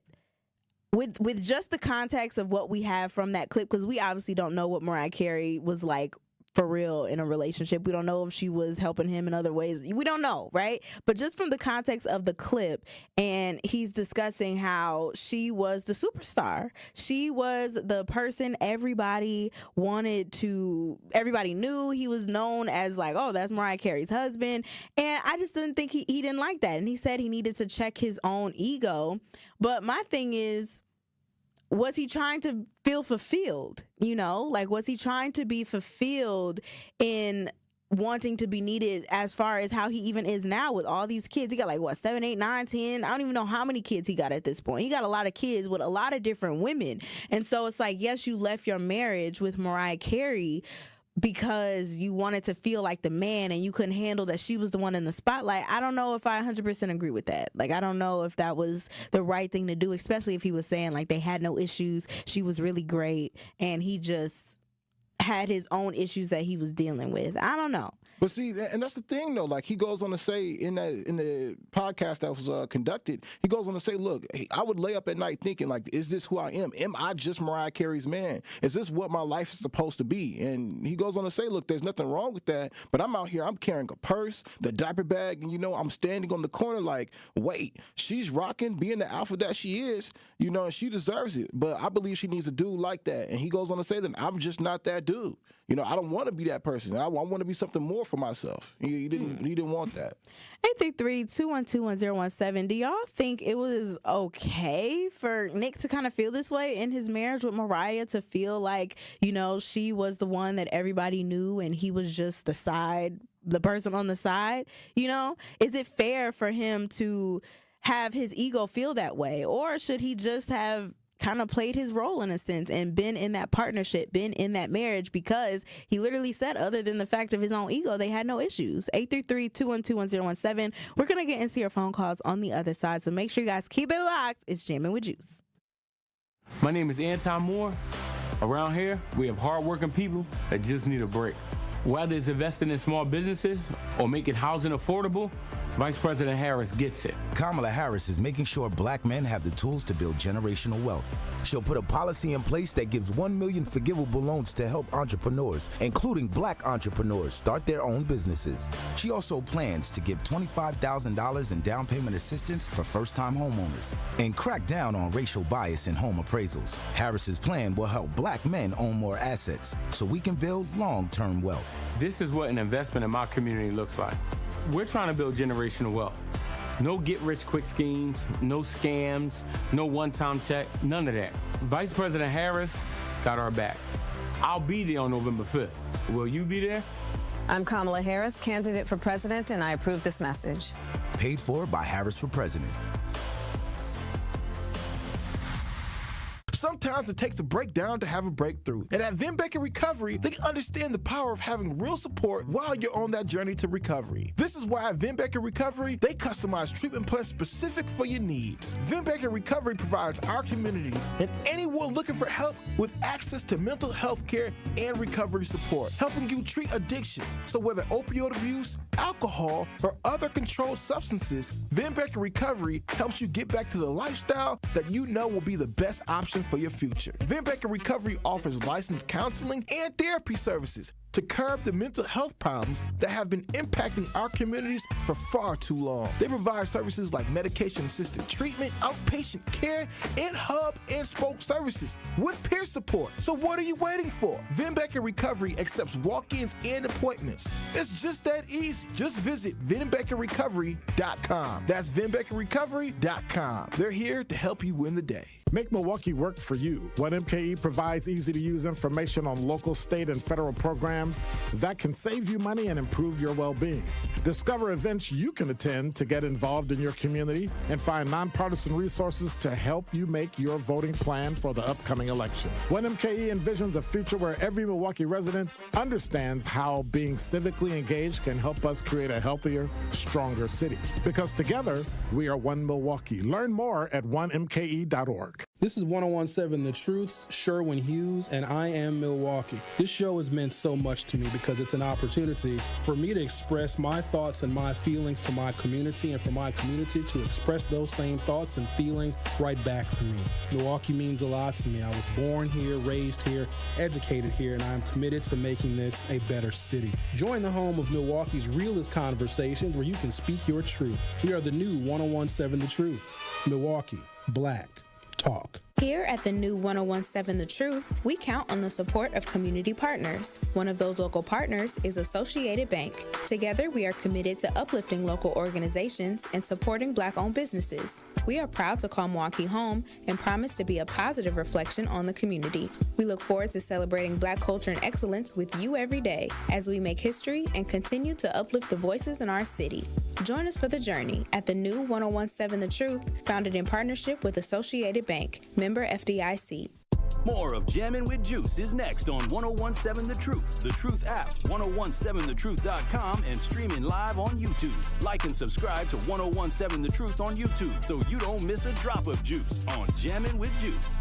E: with just the context of what we have from that clip, because we obviously don't know what Mariah Carey was like for real in a relationship. We don't know if she was helping him in other ways. We don't know, right? But just from the context of the clip, and he's discussing how she was the superstar. She was the person everybody knew. He was known as like, oh, that's Mariah Carey's husband. And I just didn't think he didn't like that. And he said he needed to check his own ego. But my thing is, was he trying to feel fulfilled? You know, like, was he trying to be fulfilled in wanting to be needed as far as how he even is now with all these kids? He got like, what, 7, 8, 9, 10? I don't even know how many kids he got at this point. He got a lot of kids with a lot of different women. And so it's like, yes, you left your marriage with Mariah Carey because you wanted to feel like the man and you couldn't handle that she was the one in the spotlight. I don't know if I 100% agree with that. Like, I don't know if that was the right thing to do, especially if he was saying like they had no issues, she was really great, and he just had his own issues that he was dealing with. I don't know.
B: But see, and that's the thing, though. Like, he goes on to say in the podcast that was conducted, he goes on to say, look, I would lay up at night thinking, like, is this who I am? Am I just Mariah Carey's man? Is this what my life is supposed to be? And he goes on to say, look, there's nothing wrong with that, but I'm out here, I'm carrying a purse, the diaper bag, and, you know, I'm standing on the corner like, wait, she's rocking, being the alpha that she is, you know, and she deserves it. But I believe she needs a dude like that. And he goes on to say that I'm just not that dude. You know, I don't want to be that person. I want to be something more for myself. He didn't want that.
E: 833-212-1017. Do y'all think it was okay for Nick to kind of feel this way in his marriage with Mariah, to feel like, you know, she was the one that everybody knew and he was just the person on the side? You know, is it fair for him to have his ego feel that way? Or should he just have kind of played his role in a sense and been in that partnership, been in that marriage, because he literally said, other than the fact of his own ego, they had no issues? 833-212-1017. We're going to get into your phone calls on the other side, so make sure you guys keep it locked. It's Jammin with Juice.
P: My name is Anton Moore. Around here, we have hardworking people that just need a break. Whether it's investing in small businesses or making housing affordable, Vice President Harris gets it.
O: Kamala Harris is making sure black men have the tools to build generational wealth. She'll put a policy in place that gives 1 million forgivable loans to help entrepreneurs, including black entrepreneurs, start their own businesses. She also plans to give $25,000 in down payment assistance for first-time homeowners and crack down on racial bias in home appraisals. Harris's plan will help black men own more assets so we can build long-term wealth.
P: This is what an investment in my community looks like. We're trying to build generational wealth. No get-rich-quick schemes, no scams, no one-time check, none of that. Vice President Harris got our back. I'll be there on November 5th. Will you be there?
Q: I'm Kamala Harris, candidate for president, and I approve this message.
O: Paid for by Harris for President.
B: Sometimes it takes a breakdown to have a breakthrough. And at Vin Baker Recovery, they understand the power of having real support while you're on that journey to recovery. This is why at Vin Baker Recovery, they customize treatment plans specific for your needs. Vin Baker Recovery provides our community and anyone looking for help with access to mental health care and recovery support, helping you treat addiction. So whether opioid abuse, alcohol, or other controlled substances, Vin Baker Recovery helps you get back to the lifestyle that you know will be the best option for your future. Vin Baker Recovery offers licensed counseling and therapy services to curb the mental health problems that have been impacting our communities for far too long. They provide services like medication-assisted treatment, outpatient care, and hub and spoke services with peer support. So what are you waiting for? Vin Baker Recovery accepts walk-ins and appointments. It's just that easy. Just visit VinBakerRecovery.com. That's VinBakerRecovery.com. They're here to help you win the day.
R: Make Milwaukee work for you. 1MKE provides easy-to-use information on local, state, and federal programs that can save you money and improve your well-being. Discover events you can attend to get involved in your community and find nonpartisan resources to help you make your voting plan for the upcoming election. 1MKE envisions a future where every Milwaukee resident understands how being civically engaged can help us create a healthier, stronger city. Because together, we are one Milwaukee. Learn more at 1MKE.org.
S: This is 1017 The Truth's Sherwin Hughes, and I am Milwaukee. This show has meant so much to me because it's an opportunity for me to express my thoughts and my feelings to my community, and for my community to express those same thoughts and feelings right back to me. Milwaukee means a lot to me. I was born here, raised here, educated here, and I'm committed to making this a better city. Join the home of Milwaukee's realest conversations where you can speak your truth. We are the new 1017 The Truth. Milwaukee, Black Talk.
T: Here at the new 1017 The Truth, we count on the support of community partners. One of those local partners is Associated Bank. Together, we are committed to uplifting local organizations and supporting Black-owned businesses. We are proud to call Milwaukee home and promise to be a positive reflection on the community. We look forward to celebrating Black culture and excellence with you every day as we make history and continue to uplift the voices in our city. Join us for the journey at the new 1017 The Truth, founded in partnership with Associated Bank, member FDIC.
A: More of Jammin' with Juice is next on 1017 The Truth, The Truth app, 1017thetruth.com, and streaming live on YouTube. Like and subscribe to 1017 The Truth on YouTube so you don't miss a drop of juice on Jammin' with Juice.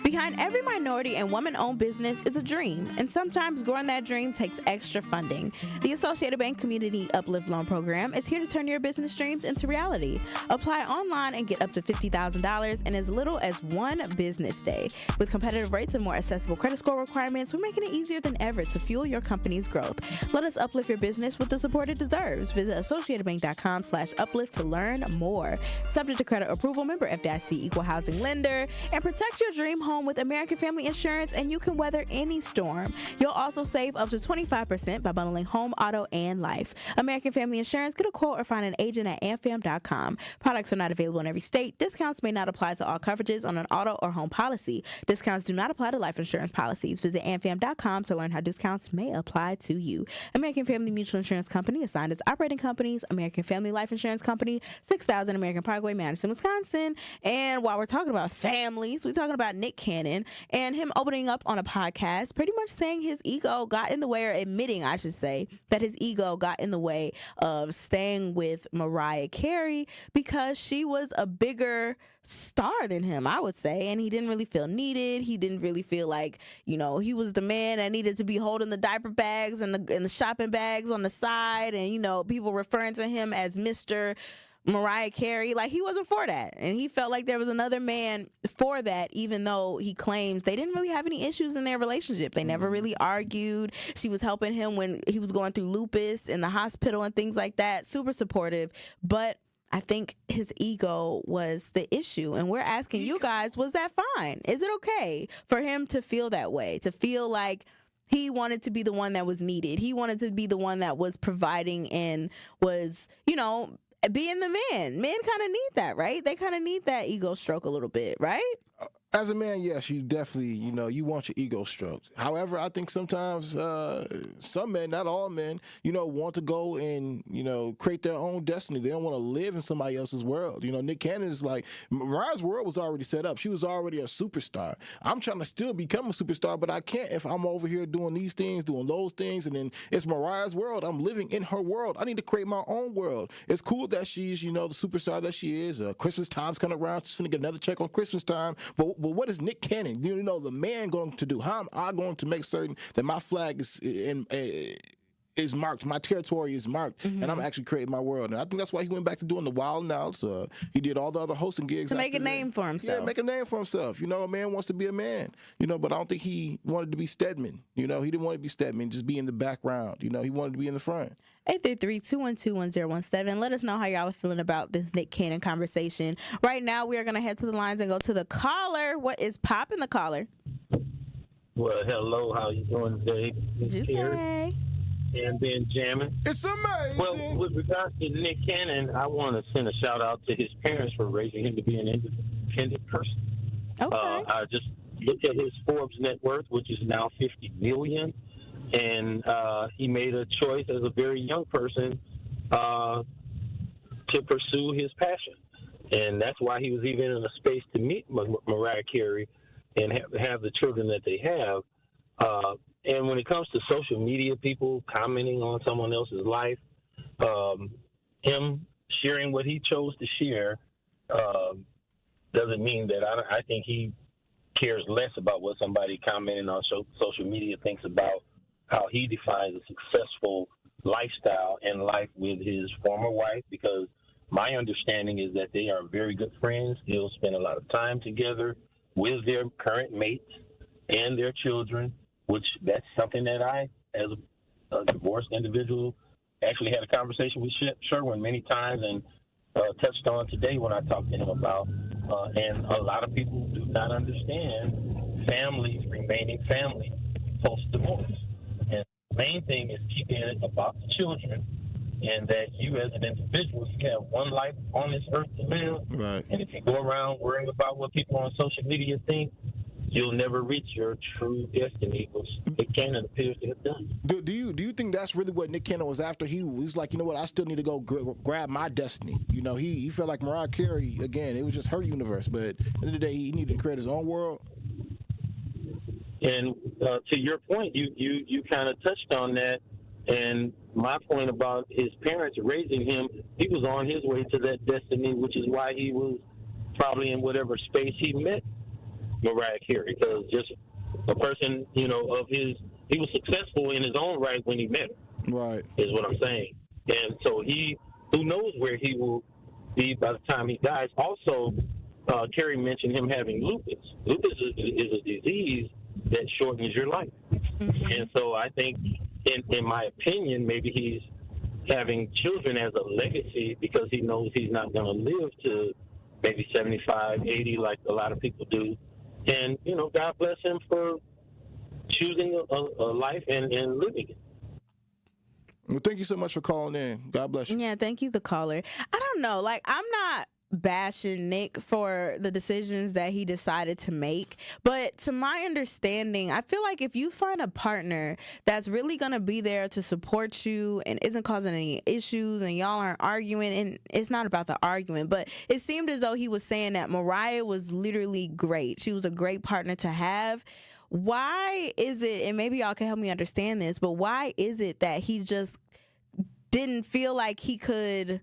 E: Behind every minority and woman-owned business is a dream, and sometimes growing that dream takes extra funding. The Associated Bank Community Uplift Loan Program is here to turn your business dreams into reality. Apply online and get up to $50,000 in as little as one business day. With competitive rates and more accessible credit score requirements, we're making it easier than ever to fuel your company's growth. Let us uplift your business with the support it deserves. Visit AssociatedBank.com/uplift to learn more. Subject to credit approval, member FDIC, equal housing lender, and protect your dream home with American Family Insurance, and you can weather any storm. You'll also save up to 25% by bundling home, auto, and life. American Family Insurance, get a quote or find an agent at amfam.com. Products are not available in every state. Discounts may not apply to all coverages on an auto or home policy. Discounts do not apply to life insurance policies. Visit amfam.com to learn how discounts may apply to you. American Family Mutual Insurance Company assigned its operating companies, American Family Life Insurance Company, 6000 American Parkway, Madison, Wisconsin. And while we're talking about families, we're talking about Nick Cannon. and him opening up on a podcast, pretty much saying his ego got in the way, or admitting, I should say, that his ego got in the way of staying with Mariah Carey because she was a bigger star than him, I would say, and he didn't really feel needed. He didn't really feel like, you know, he was the man that needed to be holding the diaper bags and the shopping bags on the side, and, you know, people referring to him as Mr. Mariah Carey. Like, he wasn't for that, and he felt like there was another man for that, even though he claims they didn't really have any issues in their relationship. They never really argued. She was helping him when he was going through lupus in the hospital and things like that. Super supportive, but I think his ego was the issue, and we're asking you guys, was that fine? Is it okay for him to feel that way, to feel like he wanted to be the one that was needed? He wanted to be the one that was providing and was, you know, being the man. Men kind of need that, right? They kind of need that ego stroke a little bit, right?
B: As a man, yes, you definitely, you know, you want your ego stroked. However, I think sometimes some men, not all men, you know, want to go and, you know, create their own destiny. They don't want to live in somebody else's world. You know, Nick Cannon is like, Mariah's world was already set up. She was already a superstar. I'm trying to still become a superstar, but I can't if I'm over here doing these things, doing those things, and then it's Mariah's world. I'm living in her world. I need to create my own world. It's cool that she's, you know, the superstar that she is. Christmas time's coming around. She's going to get another check on Christmas time. But what is Nick Cannon, you know, the man, going to do? How am I going to make certain that my flag is marked, my territory is marked, and I'm actually creating my world? And I think that's why he went back to doing the Wild and Outs. He did all the other hosting gigs
E: to make a name for himself.
B: Yeah, make a name for himself. You know, a man wants to be a man. You know, but I don't think he wanted to be Stedman. You know, he didn't want to be Stedman, just be in the background. You know, he wanted to be in the front.
E: 833-212-1017. Let us know how y'all are feeling about this Nick Cannon conversation. Right now, we are going to head to the lines and go to the caller. What is popping, the caller?
U: Well, hello. How you doing today?
E: Carrie.
U: And then Jammin.
B: It's amazing.
U: Well, with regards to Nick Cannon, I want to send a shout out to his parents for raising him to be an independent person.
E: Okay.
U: I just looked at his Forbes net worth, which is now $50 million. And he made a choice as a very young person to pursue his passion. And that's why he was even in a space to meet Mariah Carey and have the children that they have. And when it comes to social media, people commenting on someone else's life, him sharing what he chose to share doesn't mean that I think he cares less about what somebody commenting on social media thinks about how he defines a successful lifestyle and life with his former wife, because my understanding is that they are very good friends. They'll spend a lot of time together with their current mates and their children, which that's something that I, as a divorced individual, actually had a conversation with Sherwin many times and touched on today when I talked to him about. And a lot of people do not understand families remaining family post-divorce. And the main thing is keeping it about the children, and that you as an individual, you have one life on this earth to live.
B: Right.
U: And if you go around worrying about what people on social media think, you'll never reach your true destiny, which Nick Cannon appears to have done.
B: Do you think that's really what Nick Cannon was after? He was like, you know what, I still need to go grab my destiny. You know, he felt like Mariah Carey, again, it was just her universe. But at the end of the day, he needed to create his own world.
U: And to your point, you kind of touched on that. And my point about his parents raising him, he was on his way to that destiny, which is why he was probably in whatever space he met Mariah Carey, because just a person, you know, he was successful in his own right when he met her.
B: Right.
U: Is what I'm saying. And so who knows where he will be by the time he dies. Also, Carrie mentioned him having lupus. Lupus is a disease that shortens your life. Mm-hmm. And so I think, in my opinion, maybe he's having children as a legacy because he knows he's not going to live to maybe 75, 80 like a lot of people do. And, you know, God bless him for choosing a life and living it.
B: Well, thank you so much for calling in. God bless you.
E: Yeah, thank you, the caller. I don't know. Like, I'm not bashing Nick for the decisions that he decided to make. But to my understanding, I feel like if you find a partner that's really going to be there to support you and isn't causing any issues and y'all aren't arguing, and it's not about the argument, but it seemed as though he was saying that Mariah was literally great. She was a great partner to have. Why is it, and maybe y'all can help me understand this, but why is it that he just didn't feel like he could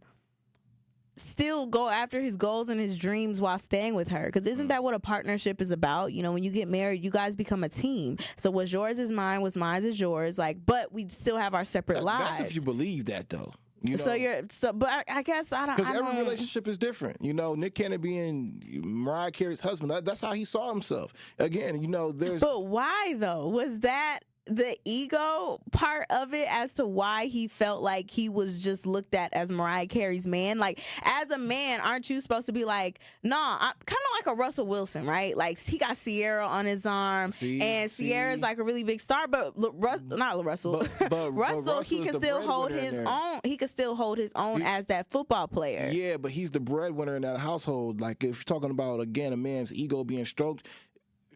E: still go after his goals and his dreams while staying with her? Because isn't that what a partnership is about? You know, when you get married, you guys become a team. So what's yours is mine, what's mine is yours. Like, but we still have our separate lives.
B: That's if you believe that, though. You know?
E: But I guess I don't.
B: Because every relationship is different. You know, Nick Cannon being Mariah Carey's husband, that's how he saw himself. Again, you know, there's.
E: But why though? Was that the ego part of it as to why he felt like he was just looked at as Mariah Carey's man? Like, as a man, aren't you supposed to be like, nah, kind of like a Russell Wilson, right? Like, he got Sierra on his arm, and Sierra's like a really big star, but not Russell. But Russell, he can still hold his own. He can still hold his own as that football player.
B: Yeah, but he's the breadwinner in that household. Like, if you're talking about, again, a man's ego being stroked,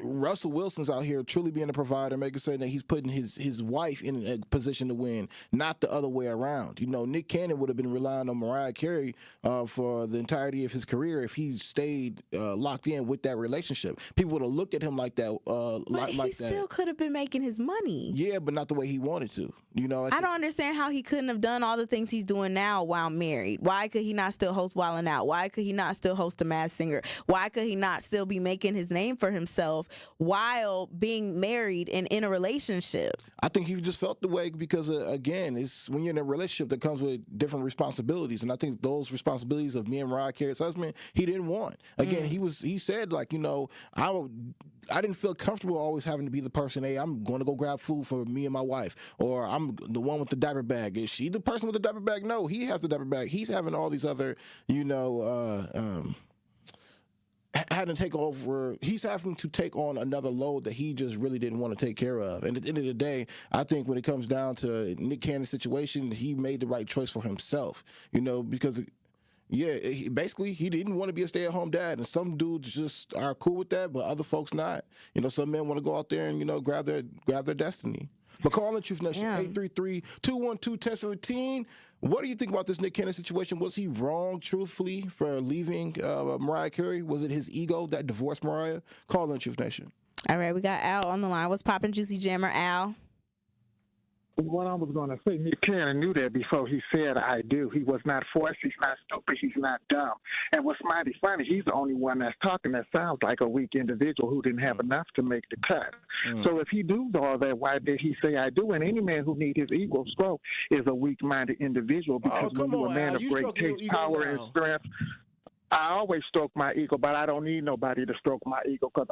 B: Russell Wilson's out here truly being a provider, making certain that he's putting his wife in a position to win, not the other way around. You know, Nick Cannon would have been relying on Mariah Carey for the entirety of his career if he stayed locked in with that relationship. People would have looked at him like that.
E: But he still could have been making his money.
B: Yeah, but not the way he wanted to. You know,
E: I don't understand how he couldn't have done all the things he's doing now while married. Why could he not still host Wild 'N Out? Why could he not still host The Masked Singer? Why could he not still be making his name for himself while being married and in a relationship?
B: I think he just felt the way because, again, it's when you're in a relationship that comes with different responsibilities. And I think those responsibilities of me and Mariah Carey's husband, he didn't want. Again, he said, like, you know, I didn't feel comfortable always having to be the person, hey, I'm going to go grab food for me and my wife, or I'm the one with the diaper bag. Is she the person with the diaper bag? No, he has the diaper bag. He's having all these other, you know, having to take over. He's having to take on another load that he just really didn't want to take care of. And at the end of the day, I think when it comes down to Nick Cannon's situation, he made the right choice for himself, you know, because basically he didn't want to be a stay-at-home dad, and some dudes just are cool with that, but other folks not. You know, some men want to go out there and, you know, grab their destiny. But call in Truth Nation, 833-212-1017. What do you think about this Nick Cannon situation? Was he wrong, truthfully, for leaving Mariah Carey? Was it his ego that divorced Mariah? Call in Truth Nation.
E: All right, we got Al on the line. What's poppin', Juicy Jammer? Al?
D: What I was going to say, Nick Cannon knew that before he said I do. He was not forced. He's not stupid. He's not dumb. And what's mighty funny, he's the only one that's talking that sounds like a weak individual who didn't have enough to make the cut. So if he do all that, why did he say I do? And any man who needs his ego stroked is a weak-minded individual, because when you're a man of great taste, power, and strength, I always stroke my ego, but I don't need nobody to stroke my ego, because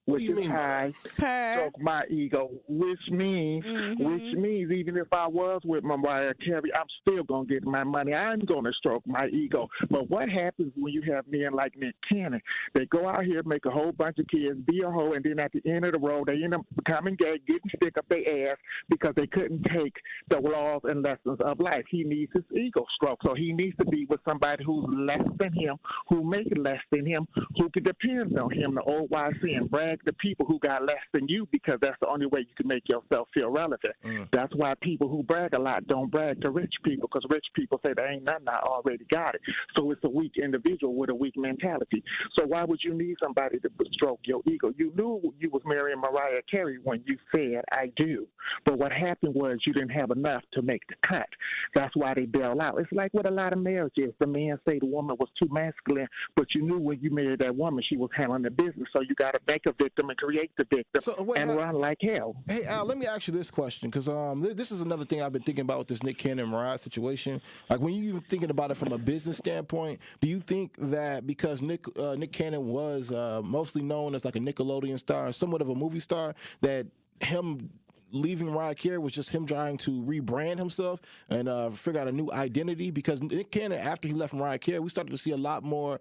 D: which is high, stroke my ego, which means even if I was with Mariah Carey, I'm still going to get my money. I'm going to stroke my ego. But what happens when you have men like Nick Cannon? They go out here, make a whole bunch of kids, be a hoe, and then at the end of the road, they end up becoming gay, getting stick up their ass because they couldn't take the laws and lessons of life. He needs his ego stroked. So he needs to be with somebody who's less than him, who makes less than him, who can depend on him, the old wise saying, brag the people who got less than you, because that's the only way you can make yourself feel relevant. That's why people who brag a lot don't brag to rich people, because rich people say there ain't nothing, I already got it. So it's a weak individual with a weak mentality. So why would you need somebody to stroke your ego? You knew you was marrying Mariah Carey when you said I do, but what happened was you didn't have enough to make the cut. That's why they bail out. It's like with a lot of marriages. The man say the woman was too masculine, but you knew when you married that woman she was handling the business, so you got to make a victim and create the victim and run like hell.
B: Hey, Al, let me ask you this question, because this is another thing I've been thinking about with this Nick Cannon and Mariah situation. Like, when you even thinking about it from a business standpoint, do you think that because Nick Cannon was mostly known as like a Nickelodeon star and somewhat of a movie star, that him leaving Mariah Carey was just him trying to rebrand himself and figure out a new identity? Because Nick Cannon, after he left Mariah Carey, we started to see a lot more,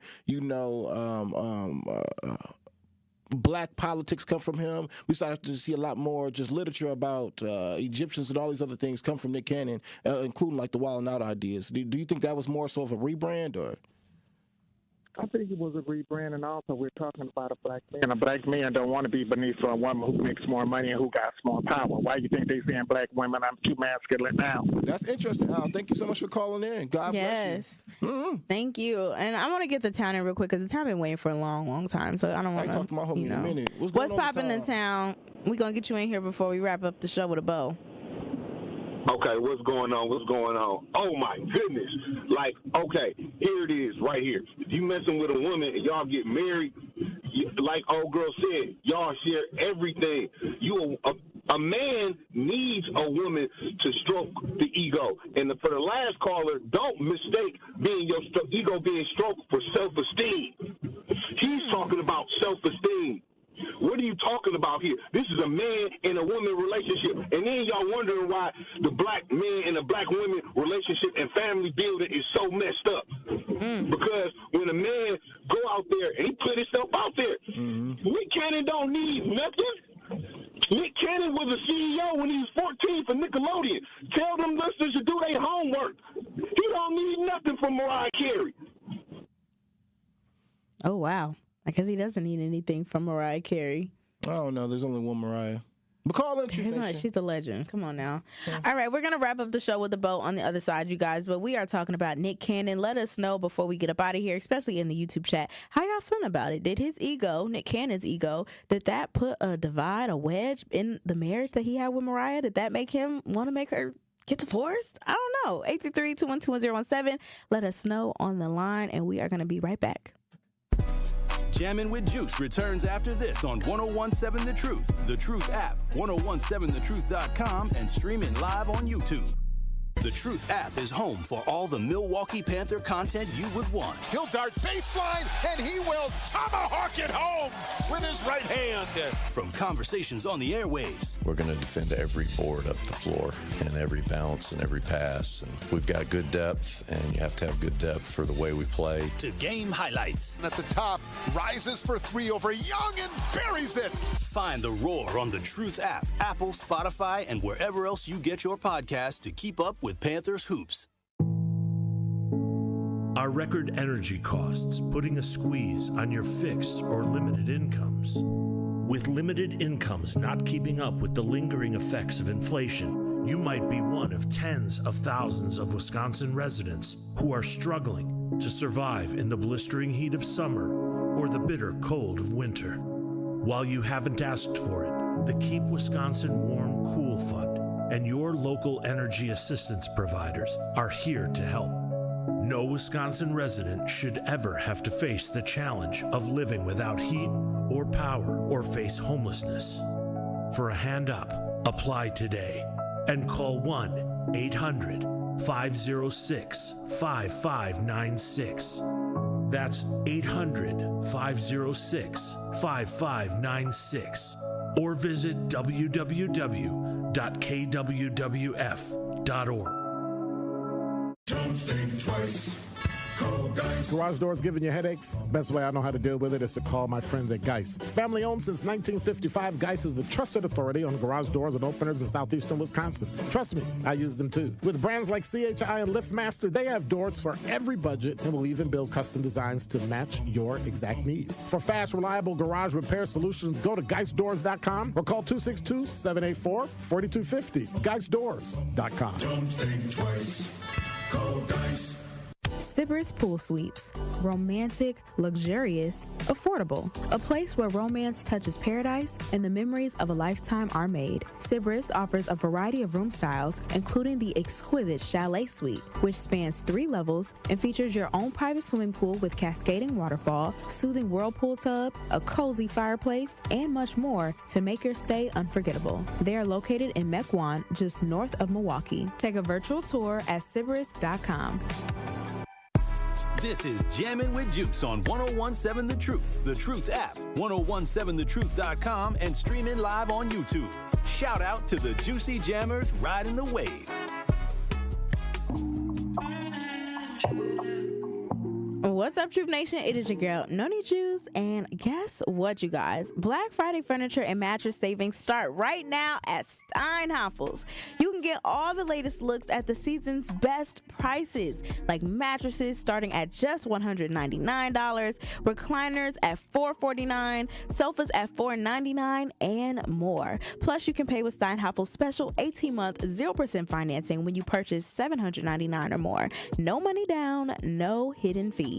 B: black politics come from him. We started to see a lot more just literature about Egyptians and all these other things come from Nick Cannon, including like the Wild 'N Out ideas. Do you think that was more so of a rebrand, or?
D: I think it was a rebranding. Also, we're talking about a black man. And a black man don't want to be beneath a woman who makes more money and who got more power. Why do you think they saying black women? I'm too masculine now.
B: That's interesting, Al. Thank you so much for calling in. God
E: Yes.
B: bless you. Mm-hmm.
E: Thank you. And I want to get the town in real quick because the town been waiting for a long, long time. So I don't want to
B: talk to my homie in a minute.
E: What's popping in town? We're going to get you in here before we wrap up the show with a bow.
F: Okay, what's going on? What's going on? Oh, my goodness. Like, okay, here it is right here. If you messing with a woman and y'all get married, like old girl said, y'all share everything. A man needs a woman to stroke the ego. And for the last caller, don't mistake being your ego being stroked for self-esteem. He's talking about self-esteem. What are you talking about here? This is a man and a woman relationship. And then y'all wondering why the black man and the black woman relationship and family building is so messed up. Because when a man go out there and he put himself out there, Nick Cannon don't need nothing. Nick Cannon was a CEO when he was 14 for Nickelodeon. Tell them listeners to do their homework. He don't need nothing from Mariah Carey.
E: Oh, wow. I guess he doesn't need anything from Mariah Carey.
B: Oh, no, there's only one Mariah. But call in,
E: she's a legend. Come on now. Yeah. All right, we're going to wrap up the show with a bow on the other side, you guys. But we are talking about Nick Cannon. Let us know before we get up out of here, especially in the YouTube chat, how y'all feeling about it? Did his ego, Nick Cannon's ego, did that put a divide, a wedge in the marriage that he had with Mariah? Did that make him want to make her get divorced? I don't know. 833-212-1017. Let us know on the line, and we are going to be right back.
A: Jammin' with Juice returns after this on 1017 The Truth, The Truth app, 1017thetruth.com, and streaming live on YouTube. The Truth app is home for all the Milwaukee Panther content you would want.
V: He'll dart baseline, and he will tomahawk it home with his right hand.
A: From conversations on the airwaves.
W: We're going to defend every board up the floor and every bounce and every pass. And we've got good depth, and you have to have good depth for the way we play.
A: To game highlights.
V: And at the top, rises for three over Young and buries it.
A: Find The Roar on the Truth app, Apple, Spotify, and wherever else you get your podcasts to keep up with Panthers hoops.
X: Are record energy costs putting a squeeze on your fixed or limited incomes? With limited incomes not keeping up with the lingering effects of inflation, you might be one of tens of thousands of Wisconsin residents who are struggling to survive in the blistering heat of summer or the bitter cold of winter. While you haven't asked for it, the Keep Wisconsin Warm Cool Fund and your local energy assistance providers are here to help. No Wisconsin resident should ever have to face the challenge of living without heat or power or face homelessness. For a hand up, apply today and call 1-800-506-5596. That's 800-506-5596. Or visit www.kwwf.org.
R: Don't think twice. Call Geist. Garage doors giving you headaches? Best way I know how to deal with it is to call my friends at Geist. Family owned since 1955, Geist is the trusted authority on garage doors and openers in southeastern Wisconsin. Trust me, I use them too. With brands like CHI and LiftMaster, they have doors for every budget and will even build custom designs to match your exact needs. For fast, reliable garage repair solutions, go to GeistDoors.com or call 262-784-4250. GeistDoors.com.
V: Don't think twice. Call Geist.
E: Sybaris Pool Suites. Romantic, luxurious, affordable. A place where romance touches paradise and the memories of a lifetime are made. Sybaris offers a variety of room styles, including the exquisite Chalet Suite, which spans 3 levels and features your own private swimming pool with cascading waterfall, soothing whirlpool tub, a cozy fireplace, and much more to make your stay unforgettable. They are located in Mequon, just north of Milwaukee. Take a virtual tour at Sybaris.com.
A: This is Jammin' with Juice on 1017 The Truth, The Truth app, 1017thetruth.com, and streaming live on YouTube. Shout out to the Juicy Jammers riding the wave.
E: What's up, Troop Nation? It is your girl, Noni Juice, and guess what, you guys? Black Friday furniture and mattress savings start right now at Steinhafels. You can get all the latest looks at the season's best prices, like mattresses starting at just $199, recliners at $449, sofas at $499, and more. Plus, you can pay with Steinhafels' special 18-month 0% financing when you purchase $799 or more. No money down, no hidden fees.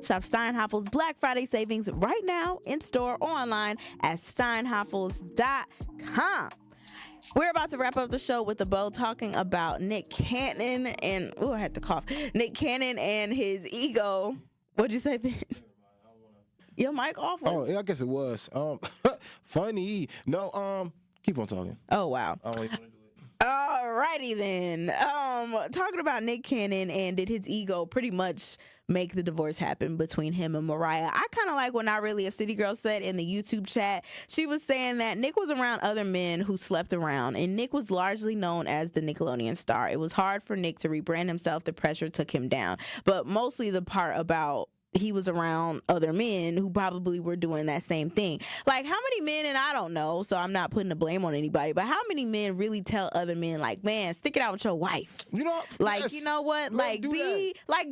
E: Shop Steinhafels Black Friday savings right now in store or online at steinhafels.com. We're about to wrap up the show with a bow talking about Nick Cannon and I had to cough. Nick Cannon and his ego. What'd you say, Ben? Your mic off?
B: Oh, yeah, I guess it was. Funny. No, keep on talking.
E: Oh, wow. Alrighty then. Talking about Nick Cannon and did his ego pretty much make the divorce happen between him and Mariah. I kind of like what Not Really a City Girl said in the YouTube chat. She was saying that Nick was around other men who slept around, and Nick was largely known as the Nickelodeon star. It was hard for Nick to rebrand himself. The pressure took him down. But mostly the part about he was around other men who probably were doing that same thing. Like, how many men, and I don't know, so I'm not putting the blame on anybody, but how many men really tell other men, like, man, stick it out with your wife?
B: You know,
E: like,
B: yes.
E: You know what? Like, be like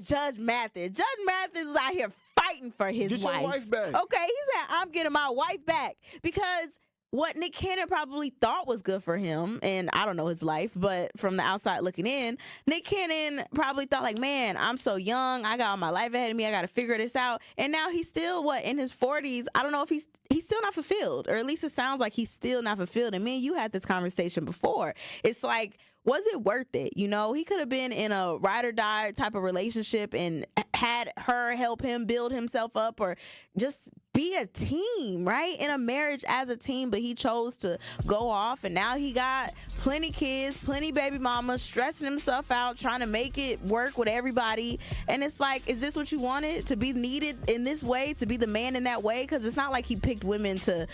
E: Judge Mathis. Judge Mathis is out here fighting for his wife.
B: Get your wife back.
E: Okay, he said, I'm getting my wife back because what Nick Cannon probably thought was good for him, and I don't know his life, but from the outside looking in, Nick Cannon probably thought, like, man, I'm so young. I got all my life ahead of me. I got to figure this out. And now he's still, in his 40s? I don't know if he's still not fulfilled, or at least it sounds like he's still not fulfilled. And me and you had this conversation before. It's like, was it worth it? You know, he could have been in a ride or die type of relationship and had her help him build himself up, or just be a team, right? In a marriage as a team, but he chose to go off, and now he got plenty kids, plenty baby mamas, stressing himself out, trying to make it work with everybody. And it's like, is this what you wanted? To be needed in this way? To be the man in that way? Because it's not like he picked women to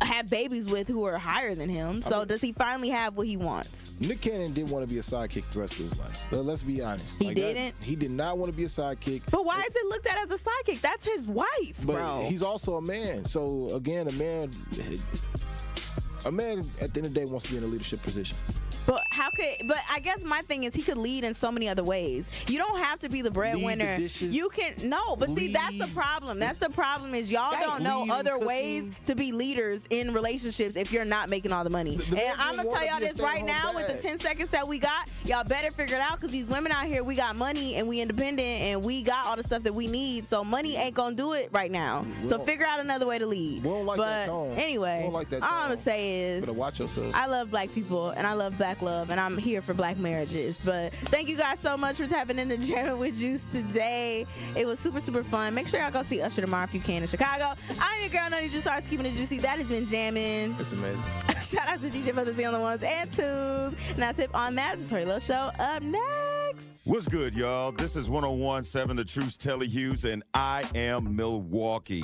E: have babies with who are higher than him. So does he finally have what he wants?
B: Nick Cannon didn't want to be a sidekick the rest of his life. Let's be honest.
E: He didn't?
B: He did not want to be a sidekick.
E: But why is it looked at as a sidekick? That's his wife,
B: but
E: bro.
B: He's also a man. So, again, a man at the end of the day wants to be in a leadership position.
E: But I guess my thing is he could lead in so many other ways. You don't have to be the breadwinner. You can, see, that's the problem. That's the problem is y'all don't know other ways to be leaders in relationships if you're not making all the money. And I'm going to tell y'all this right now with the 10 seconds that we got. Y'all better figure it out, because these women out here, we got money and we independent and we got all the stuff that we need. So money ain't going to do it right now. So figure out another way to lead.
B: We don't like that tone.
E: Anyway,
B: we don't like that tone.
E: all I'm going to say is,
B: better watch yourself.
E: I love black people and I love black love, and I'm here for black marriages. But thank you guys so much for tapping into Jammin' with Juice today. It was super, super fun. Make sure y'all go see Usher tomorrow if you can in Chicago. I'm your girl, Noni Juice, always keeping it juicy. That has been Jammin'.
B: It's amazing.
E: Shout out to DJ for the only ones and twos. And that's it on that. The Tori Lowe Show up next.
G: What's good, y'all? This is 101.7 The Truth's Telly Hughes, and I am Milwaukee.